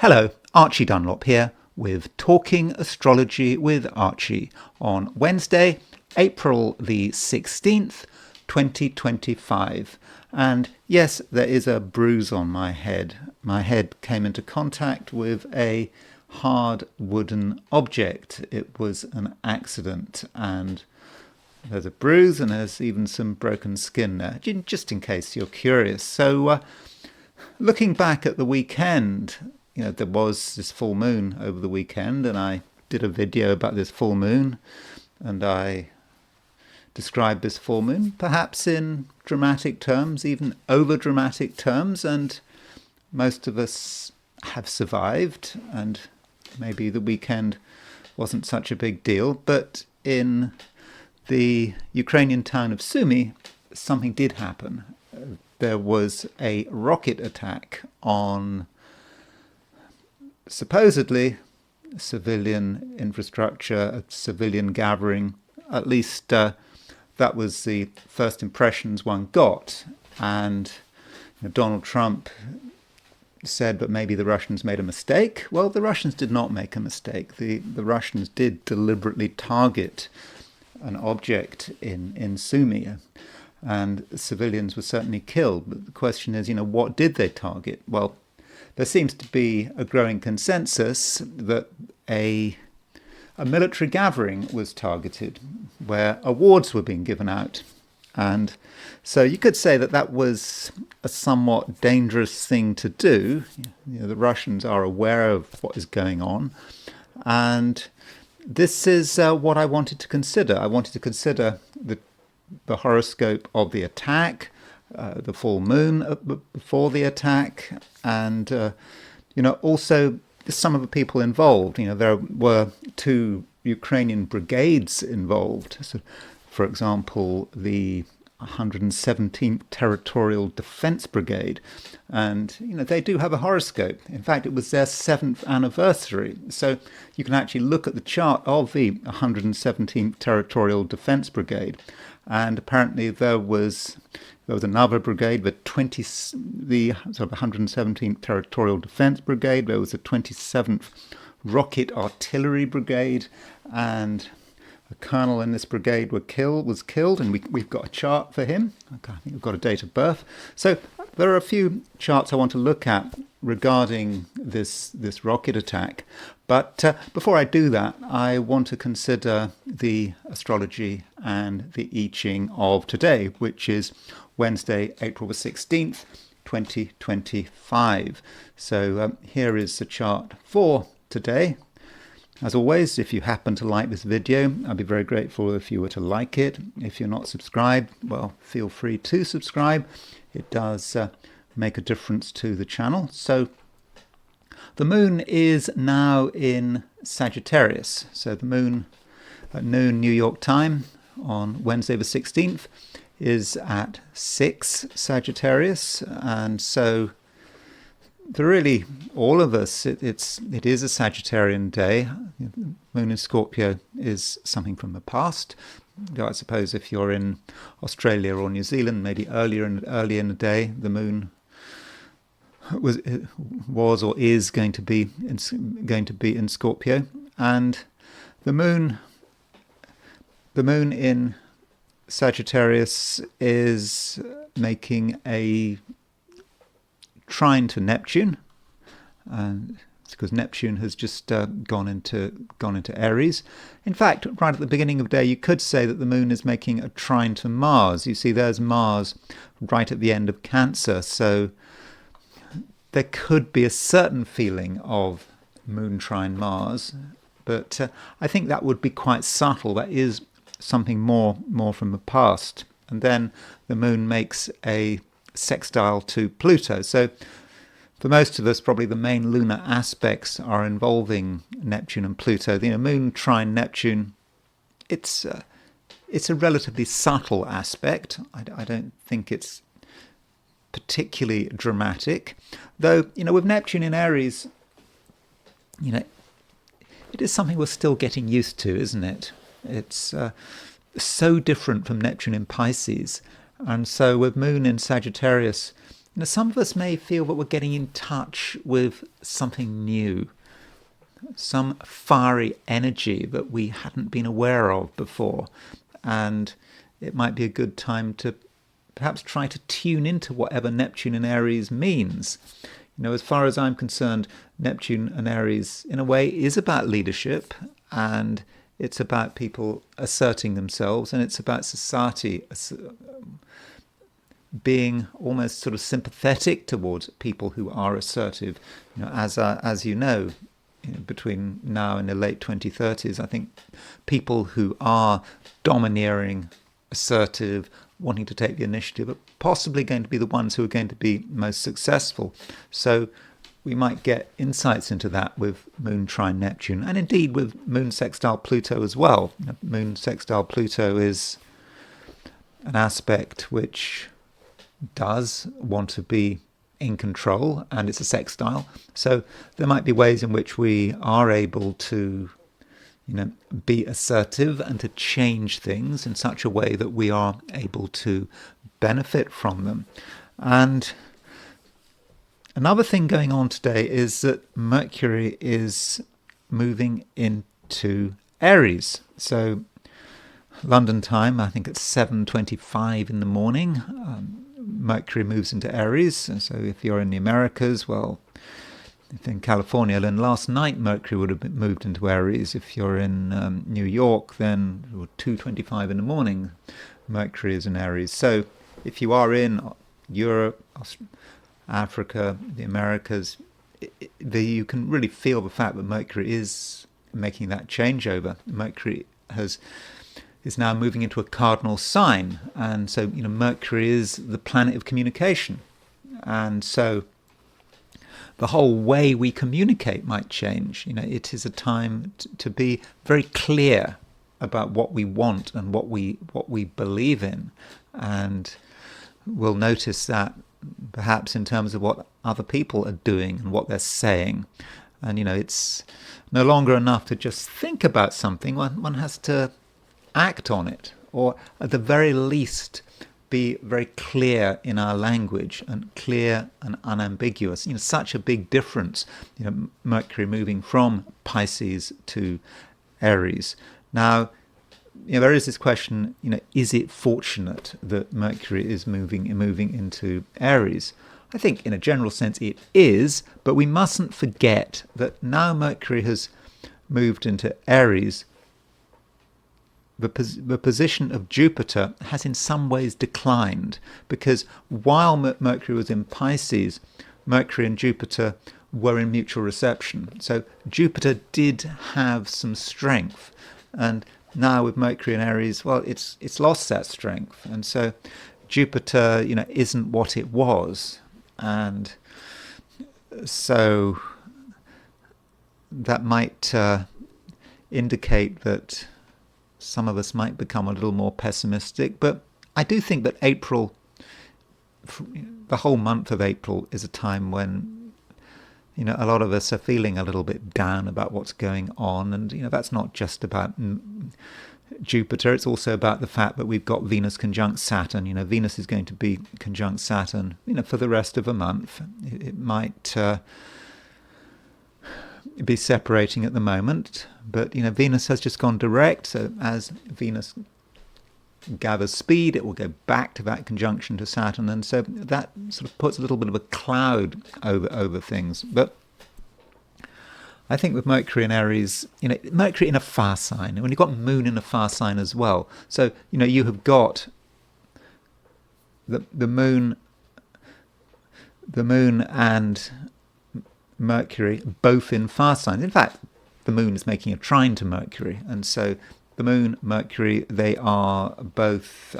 Hello, Archie Dunlop here with Talking Astrology with Archie on Wednesday, April the 16th, 2025. And yes, there is a bruise on my head. My head came into contact with a hard wooden object. It was an accident, and there's a bruise and there's even some broken skin there, just in case you're curious. So looking back at the weekend, there was this full moon over the weekend, and I did a video about this full moon, and I described this full moon perhaps in dramatic terms, even over dramatic terms, and most of us have survived, and maybe the weekend wasn't such a big deal. But in the Ukrainian town of Sumy, something did happen. There was a rocket attack on supposedly civilian infrastructure, a civilian gathering. At least that was the first impressions one got. And Donald Trump said, but maybe the Russians made a mistake. Well, the Russians did not make a mistake. The Russians did deliberately target an object in Sumy, and civilians were certainly killed. But the question is, what did they target? Well, there seems to be a growing consensus that a military gathering was targeted where awards were being given out. And so you could say that that was a somewhat dangerous thing to do. The Russians are aware of what is going on. And this is what I wanted to consider. I wanted to consider the horoscope of the attack, the full moon before the attack, and also some of the people involved. There were two Ukrainian brigades involved. So, for example, the 117th Territorial Defense Brigade, and they do have a horoscope. In fact, it was their 7th anniversary, so you can actually look at the chart of the 117th Territorial Defense Brigade, and apparently there was another brigade, the 117th Territorial Defense Brigade. There was a 27th Rocket Artillery Brigade, and a colonel in this brigade was killed, and we've got a chart for him. Okay, I think we've got a date of birth. So there are a few charts I want to look at regarding this rocket attack. But before I do that, I want to consider the astrology and the I Ching of today, which is Wednesday, April the 16th, 2025. So here is the chart for today. As always, if you happen to like this video, I'd be very grateful if you were to like it. If you're not subscribed, well, feel free to subscribe. It does make a difference to the channel. So the moon is now in Sagittarius. So the moon at noon New York time on Wednesday the 16th is at 6 Sagittarius, and so for really all of us, it is a Sagittarian day. Moon in Scorpio is something from the past. I suppose if you're in Australia or New Zealand, maybe early in the day, the moon was or is going to be in Scorpio, and the moon in Sagittarius is making a trine to Neptune, and it's because Neptune has just gone into Aries. In fact, right at the beginning of the day, you could say that the moon is making a trine to Mars. You see, there's Mars right at the end of Cancer, so there could be a certain feeling of moon trine Mars, but I think that would be quite subtle. That is something more from the past. And then the moon makes a sextile to Pluto. So for most of us, probably the main lunar aspects are involving Neptune and Pluto. The moon trine Neptune, it's a relatively subtle aspect. I don't think it's particularly dramatic, though with Neptune in Aries, it is something we're still getting used to, isn't it? It's so different from Neptune in Pisces. And so with moon in Sagittarius, some of us may feel that we're getting in touch with something new, some fiery energy that we hadn't been aware of before. And it might be a good time to perhaps try to tune into whatever Neptune in Aries means. As far as I'm concerned, Neptune and Aries, in a way, is about leadership, and it's about people asserting themselves, and it's about society being almost sort of sympathetic towards people who are assertive. As you know, between now and the late 2030s, I think people who are domineering, assertive, wanting to take the initiative are possibly going to be the ones who are going to be most successful. So we might get insights into that with Moon trine Neptune, and indeed with Moon sextile Pluto as well. Moon sextile Pluto is an aspect which does want to be in control, and it's a sextile. So there might be ways in which we are able to be assertive and to change things in such a way that we are able to benefit from them. And another thing going on today is that Mercury is moving into Aries. So London time, I think it's 7:25 in the morning, Mercury moves into Aries. And so if you're in the Americas, well, if in California, then last night Mercury would have moved into Aries. If you're in New York, then 2:25 in the morning, Mercury is in Aries. So if you are in Europe, Africa, the Americas, you can really feel the fact that Mercury is making that changeover. Mercury is now moving into a cardinal sign, and so Mercury is the planet of communication, and so the whole way we communicate might change. It is a time to be very clear about what we want and what we believe in, and we'll notice that perhaps in terms of what other people are doing and what they're saying. And it's no longer enough to just think about something. One has to act on it, or at the very least be very clear in our language, and clear and unambiguous. Such a big difference, Mercury moving from Pisces to Aries. Now, there is this question, is it fortunate that Mercury is moving into Aries? I think in a general sense it is, but we mustn't forget that now Mercury has moved into Aries, the position of Jupiter has in some ways declined, because while Mercury was in Pisces, Mercury and Jupiter were in mutual reception. So Jupiter did have some strength, and now with Mercury in Aries, well, it's lost that strength, and so Jupiter, isn't what it was, and so that might indicate that some of us might become a little more pessimistic. But I do think that April, the whole month of April, is a time when a lot of us are feeling a little bit down about what's going on, and that's not just about Jupiter. It's also about the fact that we've got Venus conjunct Saturn. Venus is going to be conjunct Saturn, for the rest of the month. It might be separating at the moment, but Venus has just gone direct. So as Venus gathers speed, it will go back to that conjunction to Saturn, and so that sort of puts a little bit of a cloud over things. But I think with Mercury in Aries, Mercury in a fire sign, and when you've got Moon in a fire sign as well, so you have got the Moon and Mercury both in fire signs. In fact, the Moon is making a trine to Mercury, and so the Moon, Mercury, they are both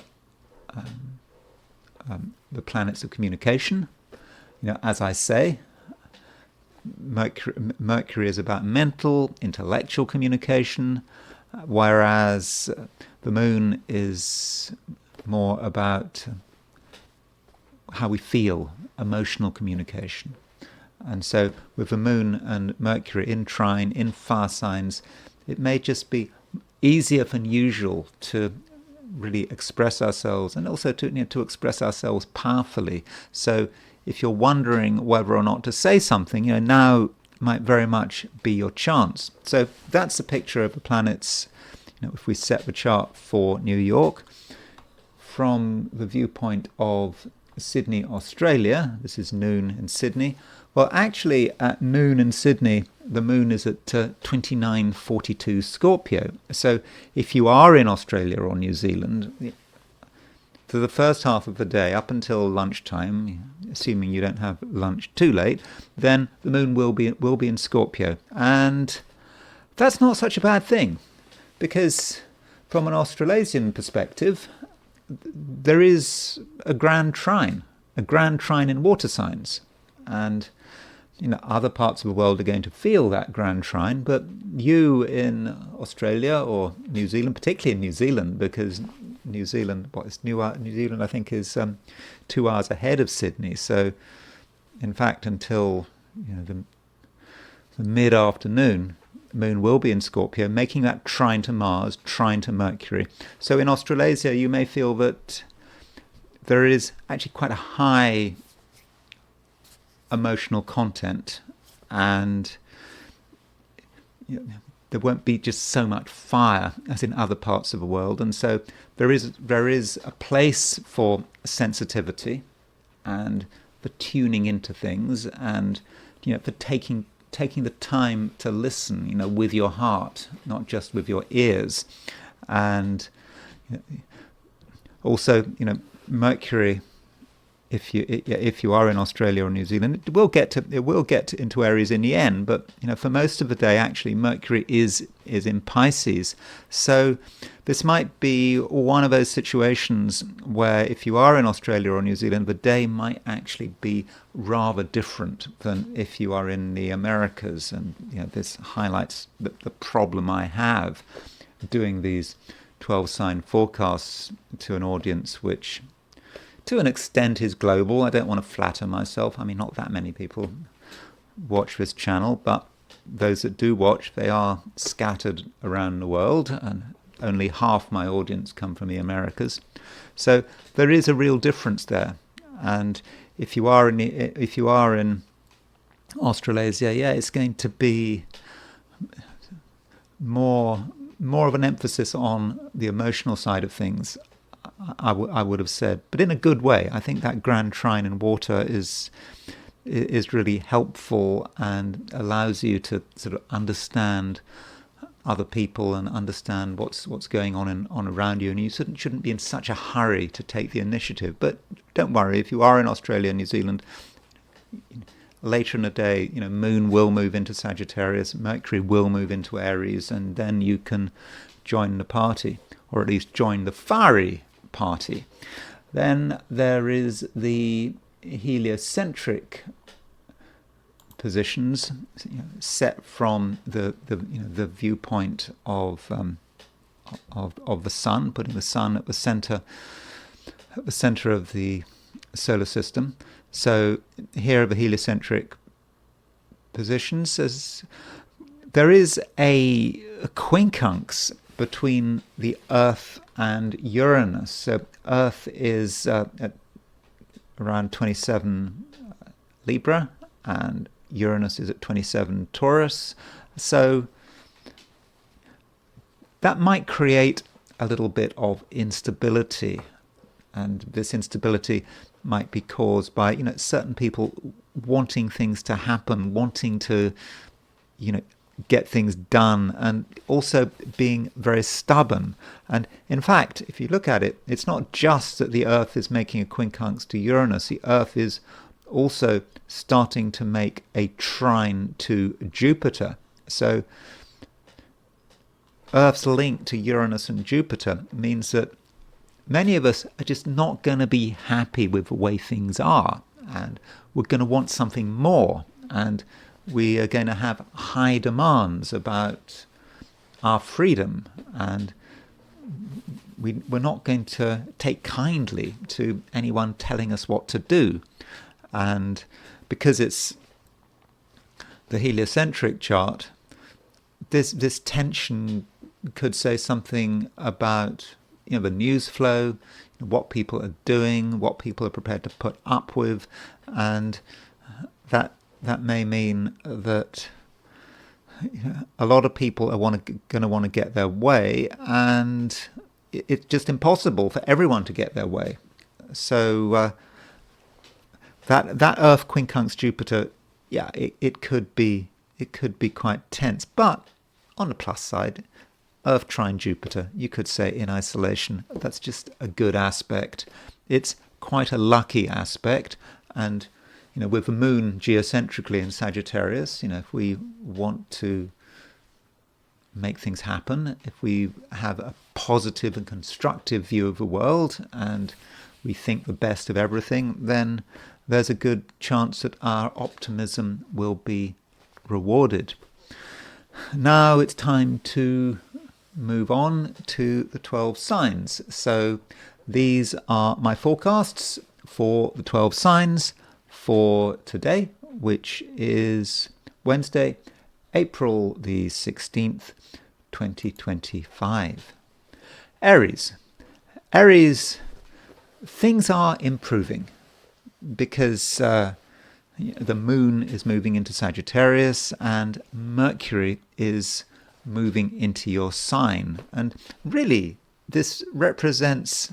the planets of communication. As I say, Mercury is about mental, intellectual communication, whereas the Moon is more about how we feel, emotional communication. And so with the Moon and Mercury in trine, in fire signs, it may just be easier than usual to really express ourselves, and also to express ourselves powerfully. So if you're wondering whether or not to say something, now might very much be your chance. So that's a picture of the planets. If we set the chart for New York from the viewpoint of Sydney, Australia, this is noon in Sydney. Well, actually, at noon in Sydney, the moon is at 29:42 Scorpio. So if you are in Australia or New Zealand, for the first half of the day, up until lunchtime, assuming you don't have lunch too late, then the moon will be in Scorpio. And that's not such a bad thing, because from an Australasian perspective, there is a grand trine in water signs. And other parts of the world are going to feel that grand trine, but you in Australia or New Zealand, particularly in New Zealand, because New Zealand, New Zealand, I think, is 2 hours ahead of Sydney. So, in fact, until the mid-afternoon, the moon will be in Scorpio, making that trine to Mars, trine to Mercury. So in Australasia, you may feel that there is actually quite a high emotional content, and there won't be just so much fire as in other parts of the world. And so there is a place for sensitivity and for tuning into things, and for taking the time to listen, with your heart, not just with your ears. And also, Mercury, if you are in Australia or New Zealand, it will get into Aries in the end. But for most of the day, actually, Mercury is in Pisces. So this might be one of those situations where, if you are in Australia or New Zealand, the day might actually be rather different than if you are in the Americas. And this highlights the problem I have doing these 12-sign forecasts to an audience which, to an extent, is global. I don't want to flatter myself. I mean, not that many people watch this channel, but those that do watch, they are scattered around the world, and only half my audience come from the Americas. So there is a real difference there. And if you are in Australasia, it's going to be more of an emphasis on the emotional side of things, I would have said, but in a good way. I think that grand trine in water is really helpful and allows you to sort of understand other people and understand what's going on around you, and you shouldn't be in such a hurry to take the initiative. But don't worry, if you are in Australia and New Zealand, later in the day, Moon will move into Sagittarius, Mercury will move into Aries, and then you can join the party, or at least join the fiery party. Then there is the heliocentric positions, set from the viewpoint of the sun, putting the sun at the center of the solar system. So here are the heliocentric positions. There is a quincunx between the Earth and Uranus. So Earth is at around 27 Libra, and Uranus is at 27 Taurus. So that might create a little bit of instability, and this instability might be caused by certain people wanting things to happen, wanting to get things done, and also being very stubborn. And in fact, if you look at it, it's not just that the Earth is making a quincunx to Uranus. The Earth is also starting to make a trine to Jupiter. So Earth's link to Uranus and Jupiter means that many of us are just not going to be happy with the way things are, and we're going to want something more, and we are going to have high demands about our freedom, and we're not going to take kindly to anyone telling us what to do. And because it's the heliocentric chart, this tension could say something about the news flow, what people are doing, what people are prepared to put up with, and that may mean that a lot of people are going to want to get their way, and it's just impossible for everyone to get their way. So that Earth quincunx Jupiter, it could be quite tense. But on the plus side, Earth trine Jupiter, you could say in isolation, that's just a good aspect. It's quite a lucky aspect, and with the moon geocentrically in Sagittarius, if we want to make things happen, if we have a positive and constructive view of the world and we think the best of everything, then there's a good chance that our optimism will be rewarded. Now it's time to move on to the 12 signs. So these are my forecasts for the 12 signs for today, which is Wednesday, April the 16th, 2025. Aries. Aries, things are improving because the moon is moving into Sagittarius and Mercury is moving into your sign. And really, this represents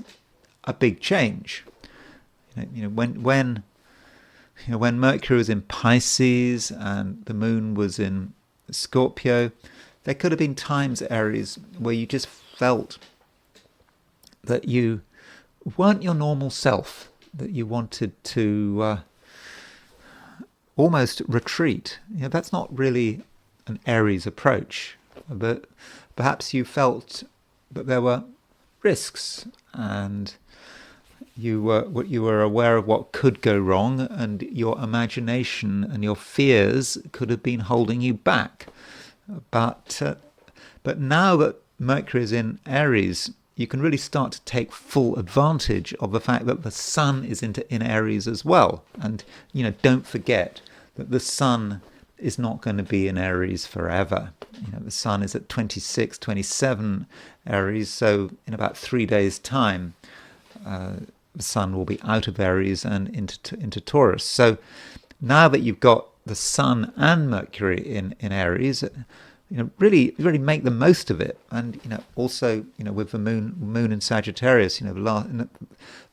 a big change. When Mercury was in Pisces and the moon was in Scorpio, there could have been times, Aries, where you just felt that you weren't your normal self, that you wanted to almost retreat. That's not really an Aries approach, but perhaps you felt that there were risks and you were aware of what could go wrong, and your imagination and your fears could have been holding you back. But now that Mercury is in Aries, you can really start to take full advantage of the fact that the Sun is in Aries as well. And don't forget that the Sun is not going to be in Aries forever. The Sun is at 26, 27 Aries, so in about 3 days' time, the Sun will be out of Aries and into Taurus. So now that you've got the Sun and Mercury in Aries, really make the most of it. And also with the moon in Sagittarius, the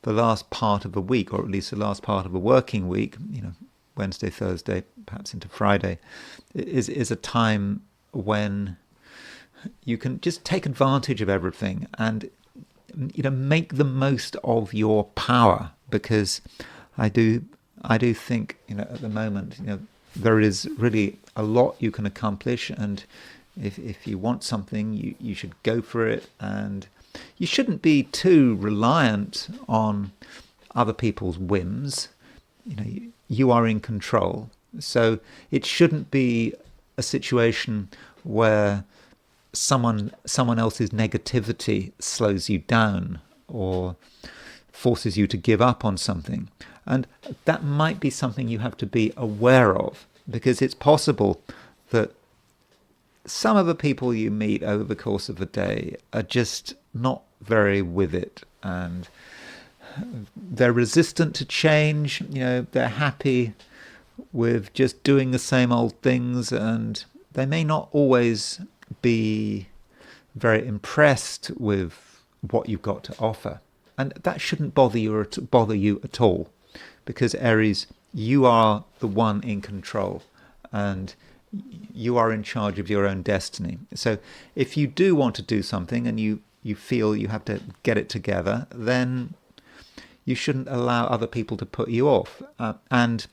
last part of the week, or at least the last part of a working week, Wednesday, Thursday, perhaps into Friday, is a time when you can just take advantage of everything and make the most of your power, because I do think at the moment there is really a lot you can accomplish, and if you want something, you should go for it, and you shouldn't be too reliant on other people's whims. You are in control, so it shouldn't be a situation where someone else's negativity slows you down or forces you to give up on something. And that might be something you have to be aware of, because it's possible that some of the people you meet over the course of the day are just not very with it, and they're resistant to change. They're happy with just doing the same old things, and they may not always be very impressed with what you've got to offer. And that shouldn't bother you at all, because Aries, you are the one in control and you are in charge of your own destiny. So if you do want to do something and you feel you have to get it together, then you shouldn't allow other people to put you off. And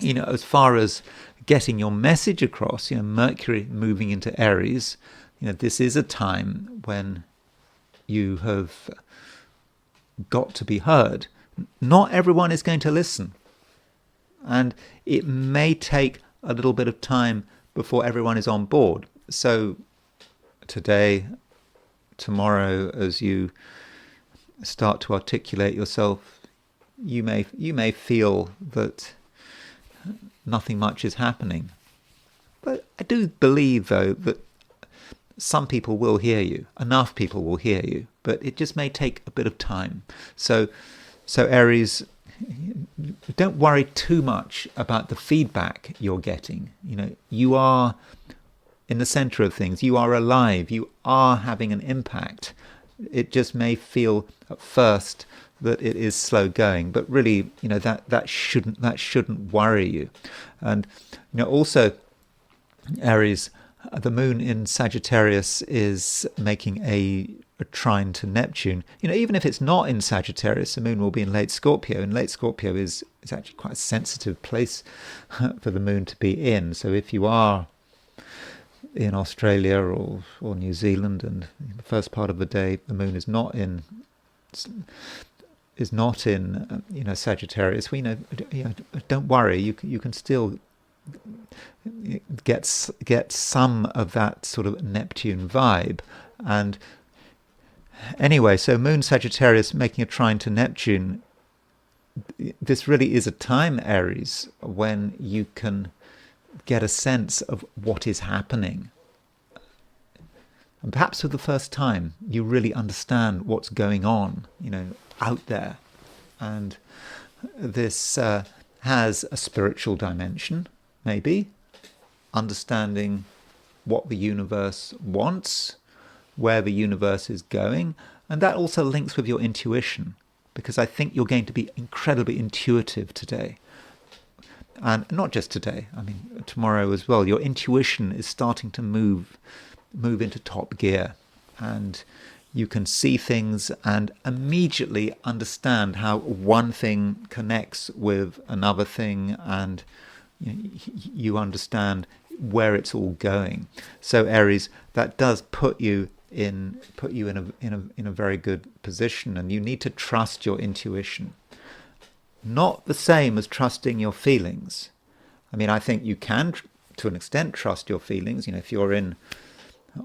as far as getting your message across, Mercury moving into Aries, this is a time when you have got to be heard. Not everyone is going to listen, and it may take a little bit of time before everyone is on board. So today, tomorrow, as you start to articulate yourself, you may feel that nothing much is happening. But I do believe, though, that some people will hear you. Enough people will hear you. but it just may take a bit of time. So Aries, don't worry too much about the feedback you're getting. You are in the center of things. You are alive. You are having an impact. It just may feel at first that it is slow going, but really, that shouldn't worry you. And also, Aries, the moon in Sagittarius is making a trine to Neptune. Even if it's not in Sagittarius, the moon will be in late Scorpio, and late Scorpio is actually quite a sensitive place for the moon to be in. So if you are in Australia or New Zealand, and the first part of the day the moon is not in Sagittarius, don't worry. You can still get some of that sort of Neptune vibe. And anyway, so moon Sagittarius making a trine to Neptune, this really is a time, Aries, when you can get a sense of what is happening. And perhaps for the first time, you really understand what's going on, out there. And this has a spiritual dimension, maybe. Understanding what the universe wants, where the universe is going. And that also links with your intuition, because I think you're going to be incredibly intuitive today. And not just today, tomorrow as well. Your intuition is starting to move into top gear, and you can see things and immediately understand how one thing connects with another thing, and you understand where it's all going. So Aries, that does put you in a very good position, and you need to trust your intuition. Not the same as trusting your feelings. I think you can, to an extent, trust your feelings. If you're in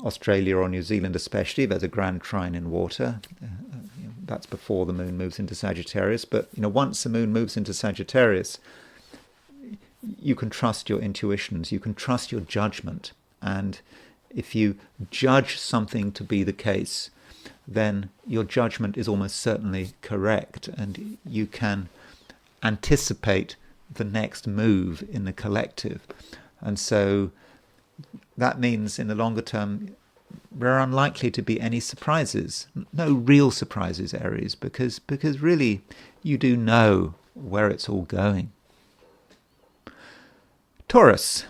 Australia or New Zealand especially, there's a grand trine in water. That's before the moon moves into Sagittarius. But, once the moon moves into Sagittarius, you can trust your intuitions. You can trust your judgment. And if you judge something to be the case, then your judgment is almost certainly correct, and you can anticipate the next move in the collective. And so that means in the longer term, there are unlikely to be any surprises, no real surprises, Aries, because really you do know where it's all going. Taurus,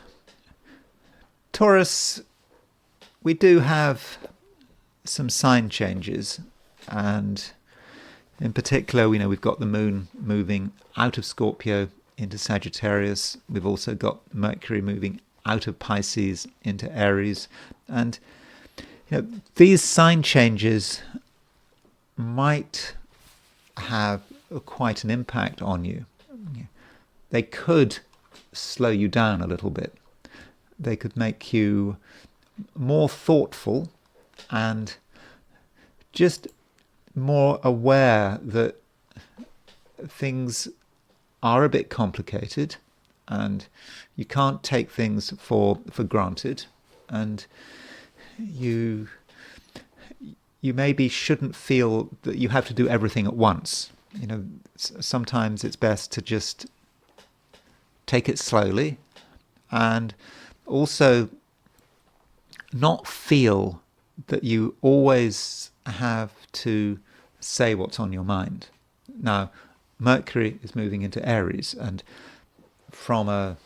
we do have some sign changes, and in particular, we've got the moon moving out of Scorpio into Sagittarius. We've also got Mercury moving out of Pisces into Aries. And these sign changes might have quite an impact on you. They could slow you down a little bit. They could make you more thoughtful and just more aware that things are a bit complicated, and you can't take things for granted, and you maybe shouldn't feel that you have to do everything at once. Sometimes it's best to just take it slowly, and also not feel that you always have to say what's on your mind. Now, Mercury is moving into Aries, and from a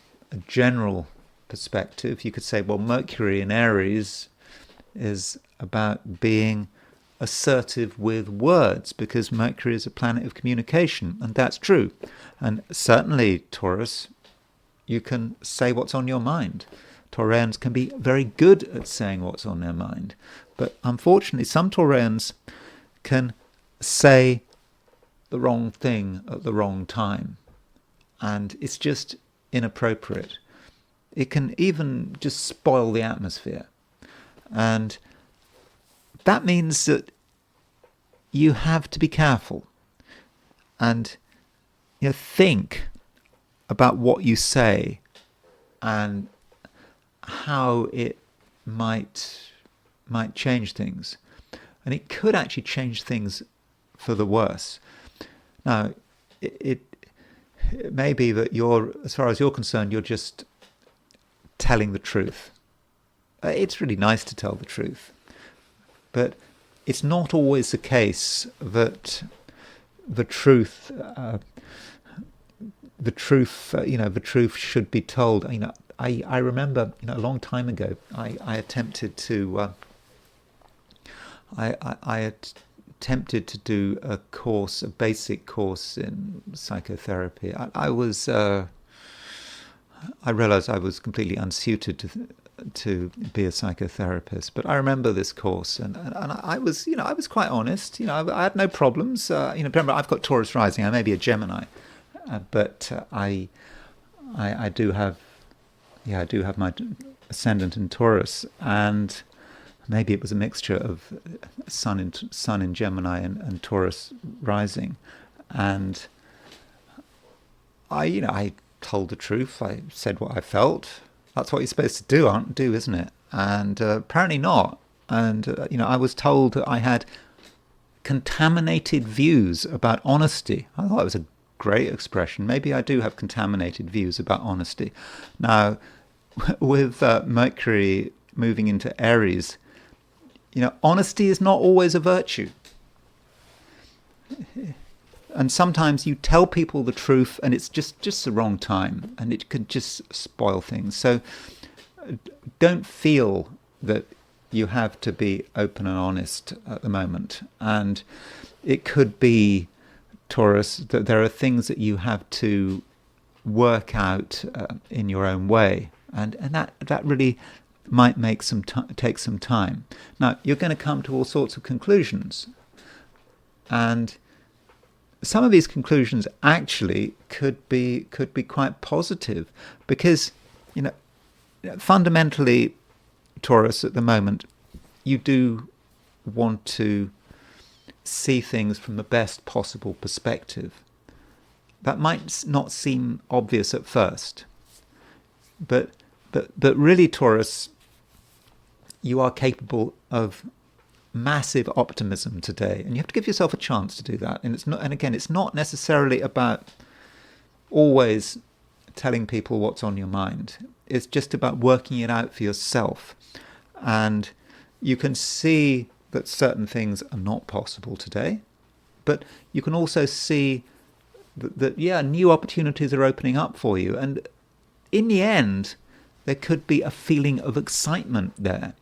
general perspective, you could say, well, Mercury in Aries is about being assertive with words, because Mercury is a planet of communication, and that's true. And certainly, Taurus, you can say what's on your mind. Taurians can be very good at saying what's on their mind. But unfortunately, some Taurians can say the wrong thing at the wrong time. And it's just inappropriate. It can even just spoil the atmosphere. And that means that you have to be careful and think about what you say and how it might change things. And it could actually change things for the worse. Now, it may be that as far as you're concerned, you're just telling the truth. It's really nice to tell the truth, but it's not always the case that the truth should be told. I remember, a long time ago, I attempted to attempted to do a basic course in psychotherapy. I realized I was completely unsuited to be a psychotherapist, but I remember this course, and I was quite honest. I had no problems. Remember, I've got Taurus rising. I may be a Gemini, but I do have my ascendant in Taurus, and maybe it was a mixture of Sun in Gemini and Taurus rising, and I told the truth. I said what I felt. That's what you're supposed to do, isn't it? And apparently not. And I was told that I had contaminated views about honesty. I thought it was a great expression. Maybe I do have contaminated views about honesty. Now, with Mercury moving into Aries, honesty is not always a virtue. And sometimes you tell people the truth and it's just the wrong time, and it could just spoil things. So don't feel that you have to be open and honest at the moment. And it could be, Taurus, that there are things that you have to work out in your own way. And that really might take some time. Now, you're going to come to all sorts of conclusions. And some of these conclusions actually could be quite positive, because fundamentally, Taurus, at the moment, you do want to see things from the best possible perspective. That might not seem obvious at first, but really, Taurus, you are capable of massive optimism today, and you have to give yourself a chance to do that. And it's not necessarily about always telling people what's on your mind. It's just about working it out for yourself. And you can see that certain things are not possible today, but you can also see that new opportunities are opening up for you. And in the end, there could be a feeling of excitement there.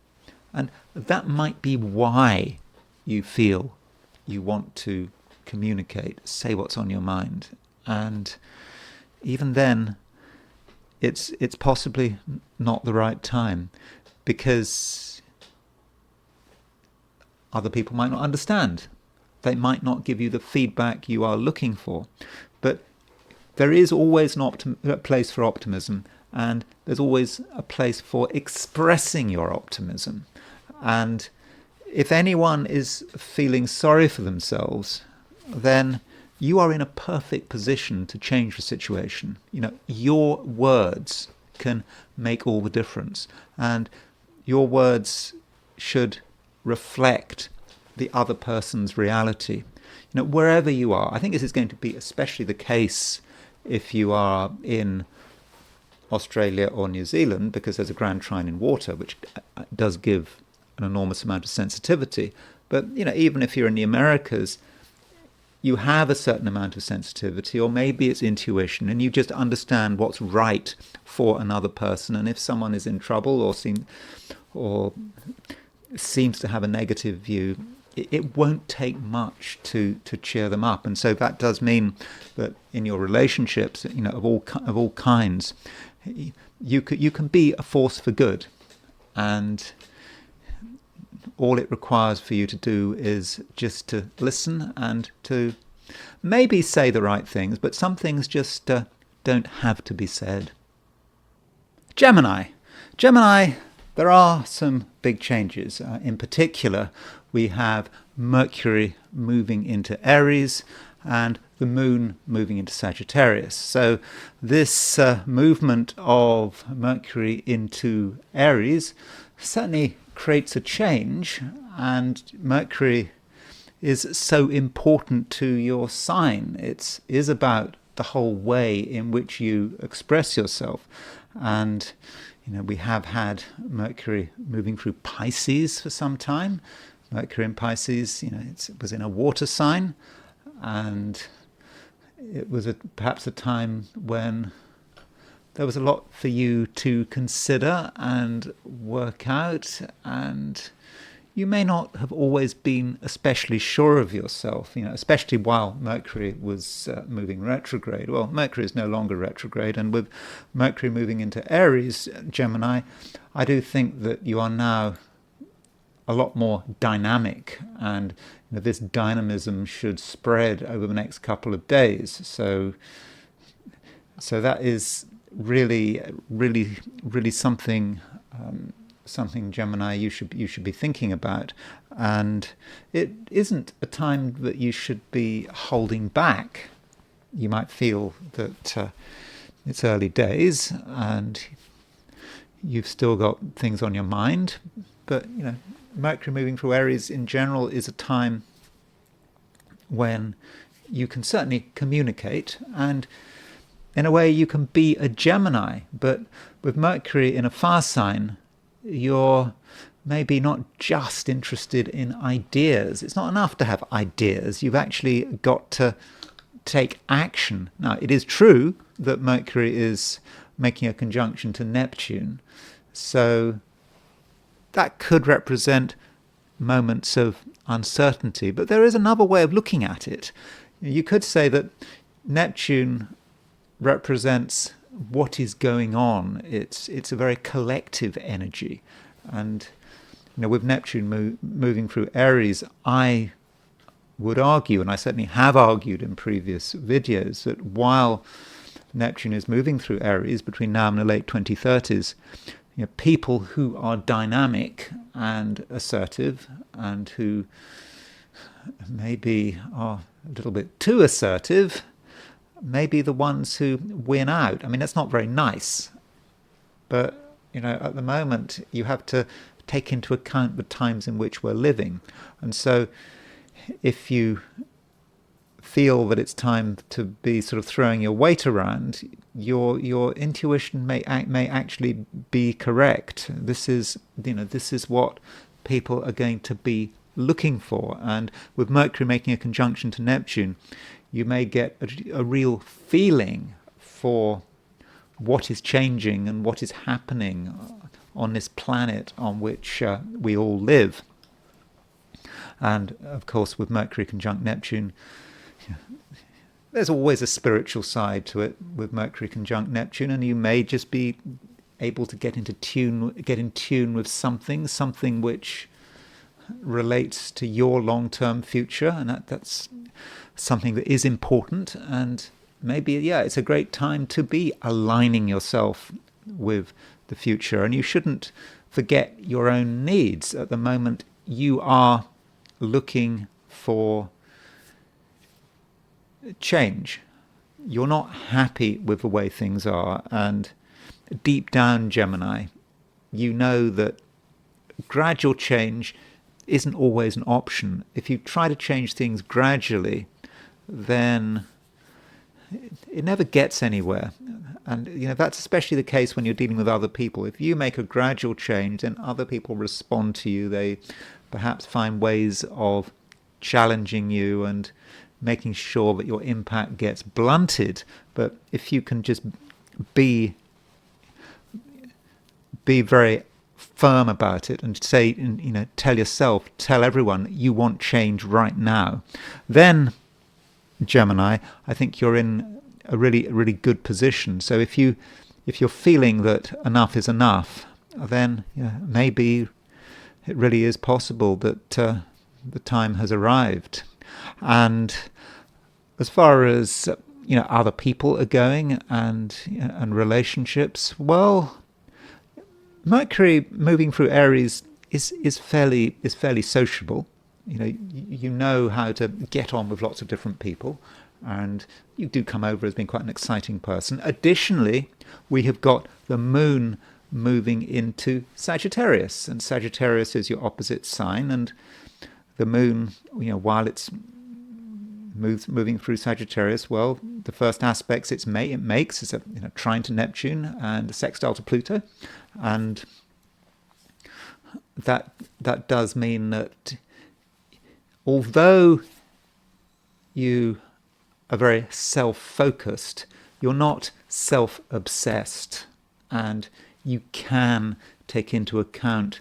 And that might be why you feel you want to communicate, say what's on your mind. And even then, it's possibly not the right time, because other people might not understand. They might not give you the feedback you are looking for. But there is always a place for optimism, and there's always a place for expressing your optimism. And if anyone is feeling sorry for themselves, then you are in a perfect position to change the situation. Your words can make all the difference, and your words should reflect the other person's reality. Wherever you are. I think this is going to be especially the case if you are in Australia or New Zealand, because there's a grand trine in water, which does give an enormous amount of sensitivity. But even if you're in the Americas, you have a certain amount of sensitivity, or maybe it's intuition, and you just understand what's right for another person. And if someone is in trouble or seems to have a negative view, it won't take much to cheer them up. And so that does mean that in your relationships, of all kinds, you can be a force for good. And all it requires for you to do is just to listen and to maybe say the right things, but some things just don't have to be said. Gemini, there are some big changes. In particular, we have Mercury moving into Aries and the Moon moving into Sagittarius. So this movement of Mercury into Aries certainly creates a change, and Mercury is so important to your sign. It is about the whole way in which you express yourself. And we have had Mercury moving through Pisces for some time. Mercury in Pisces, it was in a water sign, and it was perhaps a time when there was a lot for you to consider and work out, and you may not have always been especially sure of yourself, especially while Mercury was moving retrograde. Well, Mercury is no longer retrograde, and with Mercury moving into Aries, Gemini, I do think that you are now a lot more dynamic, and this dynamism should spread over the next couple of days. So that is really something. Something, Gemini, you should be thinking about, and it isn't a time that you should be holding back. You might feel that it's early days and you've still got things on your mind, but Mercury moving through Aries in general is a time when you can certainly communicate, and in a way you can be a Gemini, but with Mercury in a fire sign, you're maybe not just interested in ideas. It's not enough to have ideas. You've actually got to take action. Now, it is true that Mercury is making a conjunction to Neptune, so that could represent moments of uncertainty. But there is another way of looking at it. You could say that Neptune represents what is going on. It's a very collective energy, and with Neptune moving through Aries, I would argue, and I certainly have argued in previous videos, that while Neptune is moving through Aries between now and the late 2030s, people who are dynamic and assertive, and who maybe are a little bit too assertive, may be the ones who win out. I mean, that's not very nice, but at the moment you have to take into account the times in which we're living. And so if you feel that it's time to be sort of throwing your weight around, your intuition may actually be correct. This is what people are going to be looking for. And with Mercury making a conjunction to Neptune, you may get a real feeling for what is changing and what is happening on this planet on which we all live. And of course, with Mercury conjunct Neptune, there's always a spiritual side to it with Mercury conjunct Neptune, and you may just be able to get in tune with something which relates to your long-term future, and that's something that is important. And maybe it's a great time to be aligning yourself with the future, and you shouldn't forget your own needs. At the moment you are looking for change. You're not happy with the way things are, and deep down, Gemini, you know that gradual change isn't always an option. If you try to change things gradually, then it never gets anywhere. And that's especially the case when you're dealing with other people. If you make a gradual change, then other people respond to you. They perhaps find ways of challenging you and making sure that your impact gets blunted. But if you can just be very firm about it and say, tell everyone you want change right now, then Gemini, I think you're in a really good position. So if you're feeling that enough is enough, then maybe it really is possible that the time has arrived. And as far as other people are going and relationships, well, Mercury moving through Aries is fairly sociable. You know how to get on with lots of different people, and you do come over as being quite an exciting person. Additionally, we have got the moon moving into Sagittarius, and Sagittarius is your opposite sign, and the moon, while it's moving through Sagittarius, well, the first aspects it makes is a trine to Neptune and a sextile to Pluto, and that does mean that although you are very self-focused, you're not self-obsessed, and you can take into account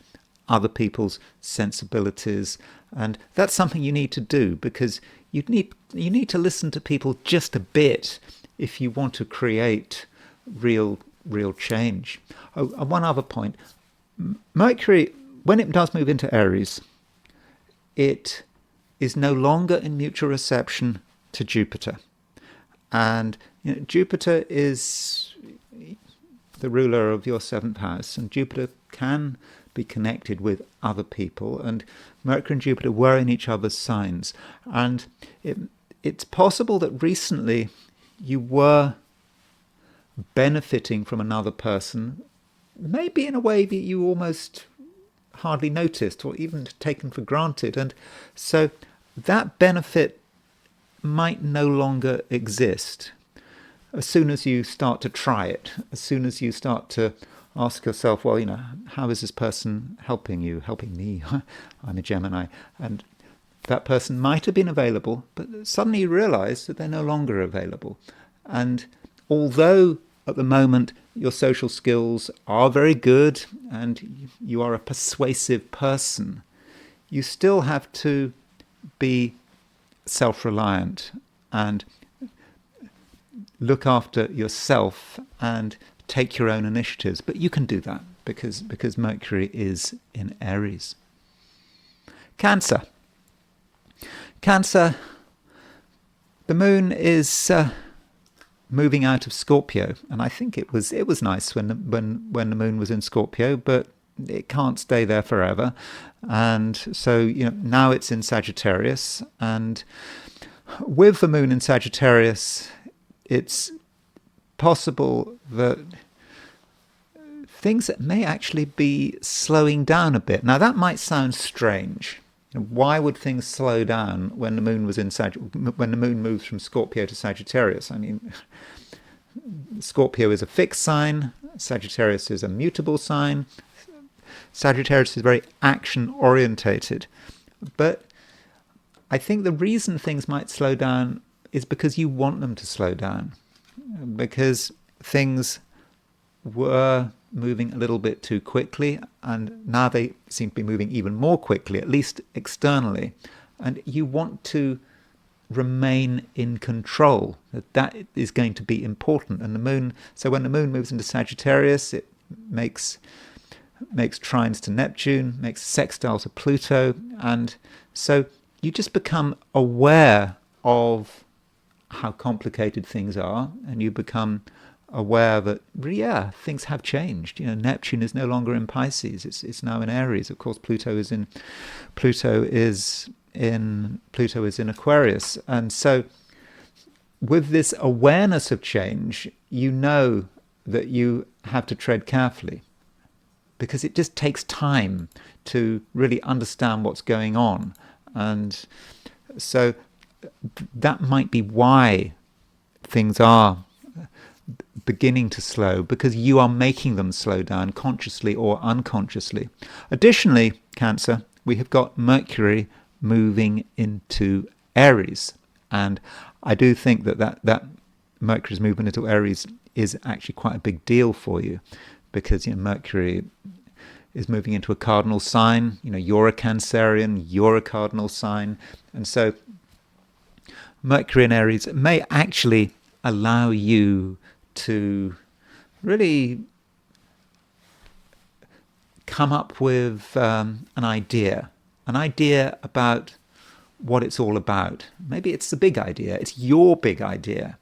other people's sensibilities, and that's something you need to do, because you need to listen to people just a bit if you want to create real change. Oh, and one other point: Mercury, when it does move into Aries, it is no longer in mutual reception to Jupiter, and Jupiter is the ruler of your seventh house, and Jupiter can be connected with other people, and Mercury and Jupiter were in each other's signs, and it's possible that recently you were benefiting from another person, maybe in a way that you almost hardly noticed or even taken for granted, and so that benefit might no longer exist. As soon as you start to try it, as soon as you start to ask yourself, well, how is this person helping you, helping me? I'm a Gemini. And that person might have been available, but suddenly you realize that they're no longer available. And although at the moment your social skills are very good and you are a persuasive person, you still have to be self-reliant and look after yourself and take your own initiatives. But you can do that because Mercury is in Aries. Cancer. Cancer, the moon is moving out of Scorpio, and I think it was nice when the moon was in Scorpio, but it can't stay there forever. And so now it's in Sagittarius, and with the moon in Sagittarius, it's possible that things may actually be slowing down a bit. Now that might sound strange. Why would things slow down when the moon was when the moon moves from Scorpio to Sagittarius? I mean, Scorpio is a fixed sign, Sagittarius is a mutable sign. Sagittarius is very action orientated. But I think the reason things might slow down is because you want them to slow down, because things were moving a little bit too quickly, and now they seem to be moving even more quickly, at least externally, and you want to remain in control. That is going to be important. And the moon, so when the moon moves into Sagittarius, it makes trines to Neptune, makes sextile to Pluto, and so you just become aware of how complicated things are, and you become aware that, yeah, things have changed. Neptune is no longer in Pisces; it's now in Aries. Of course, Pluto is in Aquarius, and so with this awareness of change, you know that you have to tread carefully, because it just takes time to really understand what's going on, and so that might be why things are beginning to slow, because you are making them slow down consciously or unconsciously. Additionally, Cancer, we have got Mercury moving into Aries, and I do think that Mercury's movement into Aries is actually quite a big deal for you, because Mercury is moving into a cardinal sign. You're a Cancerian, you're a cardinal sign, and so Mercury in Aries may actually allow you to really come up with an idea about what it's all about. Maybe it's the big idea, it's your big idea,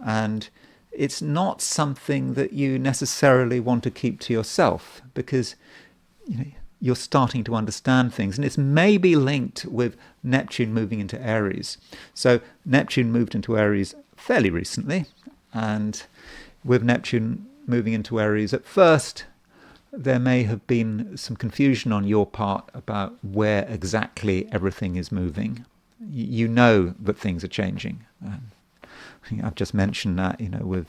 and it's not something that you necessarily want to keep to yourself, because you're starting to understand things, and it's maybe linked with Neptune moving into Aries. So Neptune moved into Aries fairly recently, and with Neptune moving into Aries, at first there may have been some confusion on your part about where exactly everything is moving. You know that things are changing. I've just mentioned that, with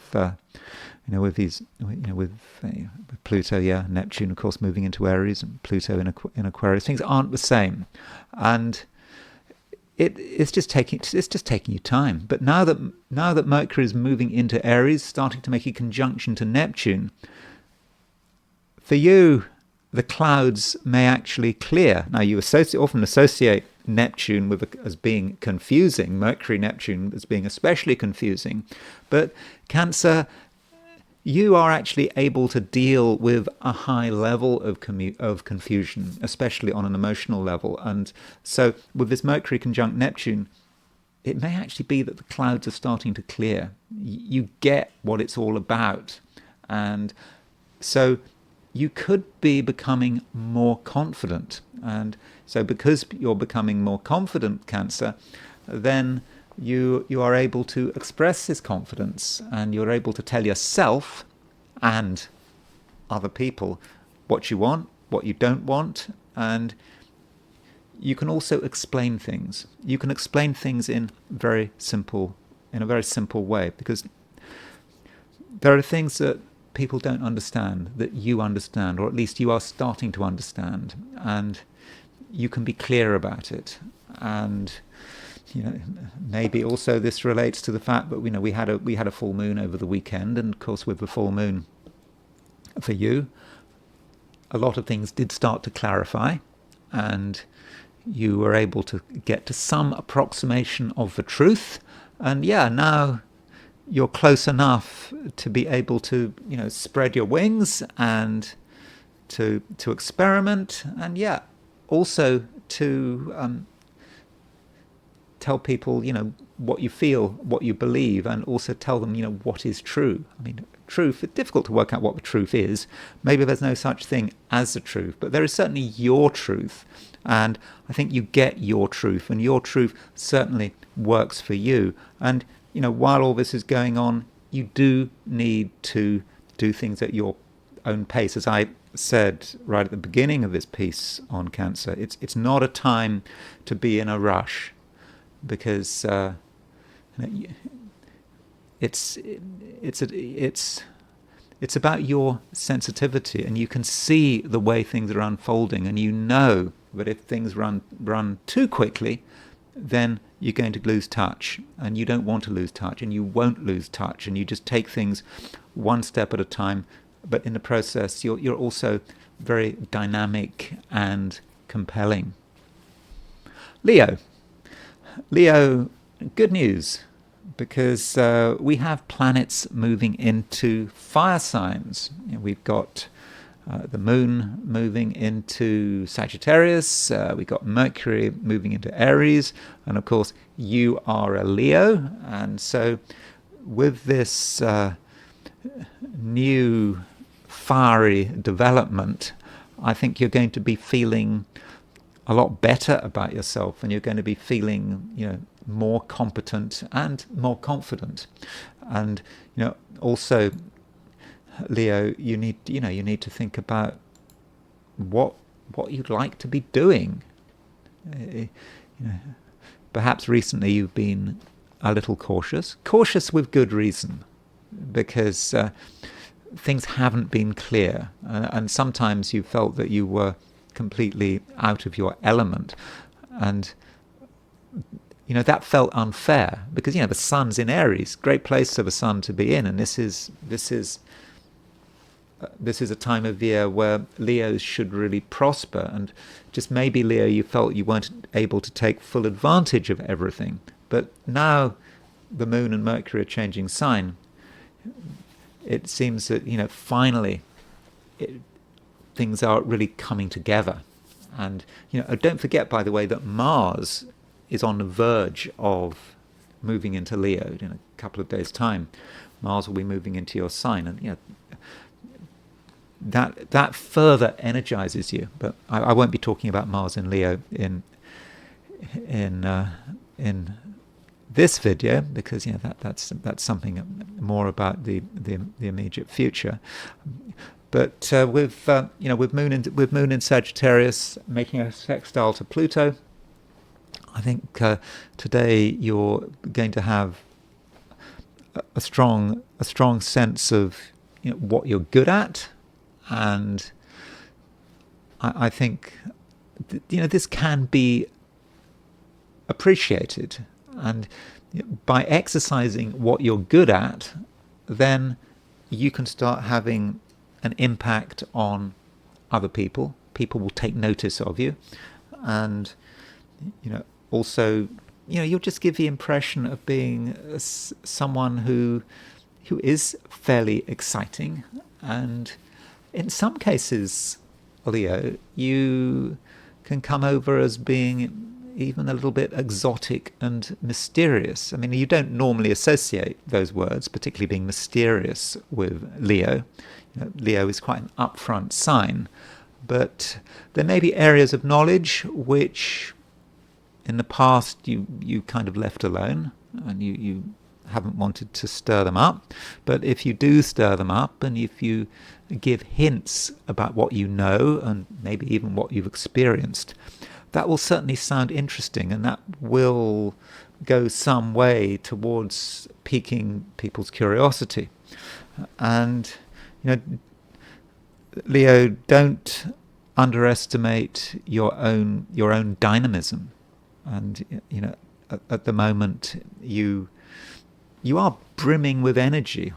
Pluto, Neptune, of course, moving into Aries, and Pluto in Aquarius, things aren't the same, and it's just taking you time. But now that Mercury is moving into Aries, starting to make a conjunction to Neptune, for you, the clouds may actually clear. Now, you often associate Neptune as being confusing, Mercury Neptune as being especially confusing, but Cancer, you are actually able to deal with a high level of confusion, especially on an emotional level. And so with this Mercury conjunct Neptune, it may actually be that the clouds are starting to clear. You get what it's all about. And so you could be becoming more confident. And so because you're becoming more confident, Cancer, then you are able to express this confidence, and you're able to tell yourself and other people what you want, what you don't want, and you can also explain things. You can explain things in a very simple way, because there are things that people don't understand that you understand, or at least you are starting to understand, and you can be clear about it. And maybe also this relates to the fact that we had a full moon over the weekend, and of course with the full moon, for you, a lot of things did start to clarify, and you were able to get to some approximation of the truth. And now you're close enough to be able to spread your wings and to experiment, and also to tell people, what you feel, what you believe, and also tell them, what is true. I mean, truth, it's difficult to work out what the truth is. Maybe there's no such thing as the truth, but there is certainly your truth. And I think you get your truth, and your truth certainly works for you. And, while all this is going on, you do need to do things at your own pace. As I said right at the beginning of this piece on Cancer, it's not a time to be in a rush, because it's about your sensitivity, and you can see the way things are unfolding, and you know that if things run too quickly, then you're going to lose touch, and you don't want to lose touch, and you won't lose touch, and you just take things one step at a time. But in the process, you're also very dynamic and compelling. Leo, good news, because we have planets moving into fire signs. We've got the moon moving into Sagittarius, we've got Mercury moving into Aries, and of course you are a Leo. And so with this new fiery development, I think you're going to be feeling a lot better about yourself, and you're going to be feeling more competent and more confident. And also, Leo, you need to think about what you'd like to be doing. Perhaps recently you've been a little cautious with good reason, because things haven't been clear, and sometimes you felt that you were completely out of your element, and that felt unfair, because the sun's in Aries, great place for the sun to be in, and this is a time of year where Leos should really prosper. And just maybe, Leo, you felt you weren't able to take full advantage of everything, but now the moon and Mercury are changing sign. It seems that finally things are really coming together. And don't forget, by the way, that Mars is on the verge of moving into Leo in a couple of days' time. Mars will be moving into your sign, and that further energizes you. But I won't be talking about Mars in Leo in this video, because that's something more about the immediate future. But with Moon in Sagittarius making a sextile to Pluto, I think today you're going to have a strong sense of what you're good at, and I think this can be appreciated, and by exercising what you're good at, then you can start having an impact on other people. People will take notice of you, and also you'll just give the impression of being someone who is fairly exciting, and in some cases, Leo, you can come over as being even a little bit exotic and mysterious. I mean, you don't normally associate those words, particularly being mysterious, with Leo. Leo is quite an upfront sign, but there may be areas of knowledge which in the past you kind of left alone, and you haven't wanted to stir them up. But if you do stir them up, and if you give hints about what you know and maybe even what you've experienced, that will certainly sound interesting, and that will go some way towards piquing people's curiosity. And Leo, don't underestimate your own dynamism. And at the moment you are brimming with energy.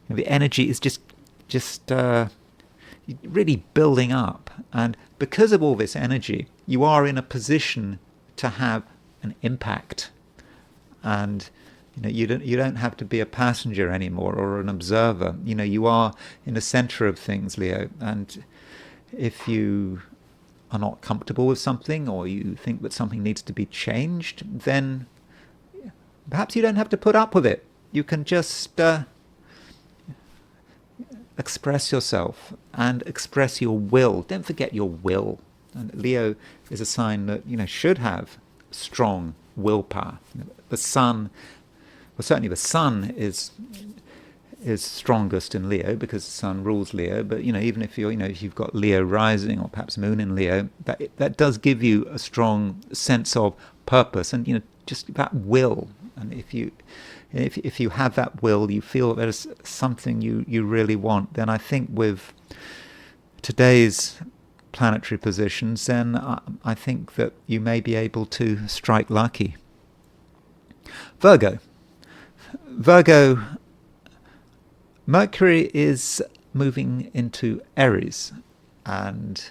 The energy is just really building up, and because of all this energy, you are in a position to have an impact. And you don't have to be a passenger anymore or an observer. You are in the center of things, Leo. And if you are not comfortable with something, or you think that something needs to be changed, then perhaps you don't have to put up with it. You can just express yourself and express your will. Don't forget your will. And Leo is a sign that should have strong willpower. The sun, well, certainly the sun is strongest in Leo because the sun rules Leo. But even if if you've got Leo rising or perhaps Moon in Leo, that does give you a strong sense of purpose and just that will. And if you have that will, you feel there's something you really want, then I think with today's planetary positions, then I think that you may be able to strike lucky. Virgo, Mercury is moving into Aries, and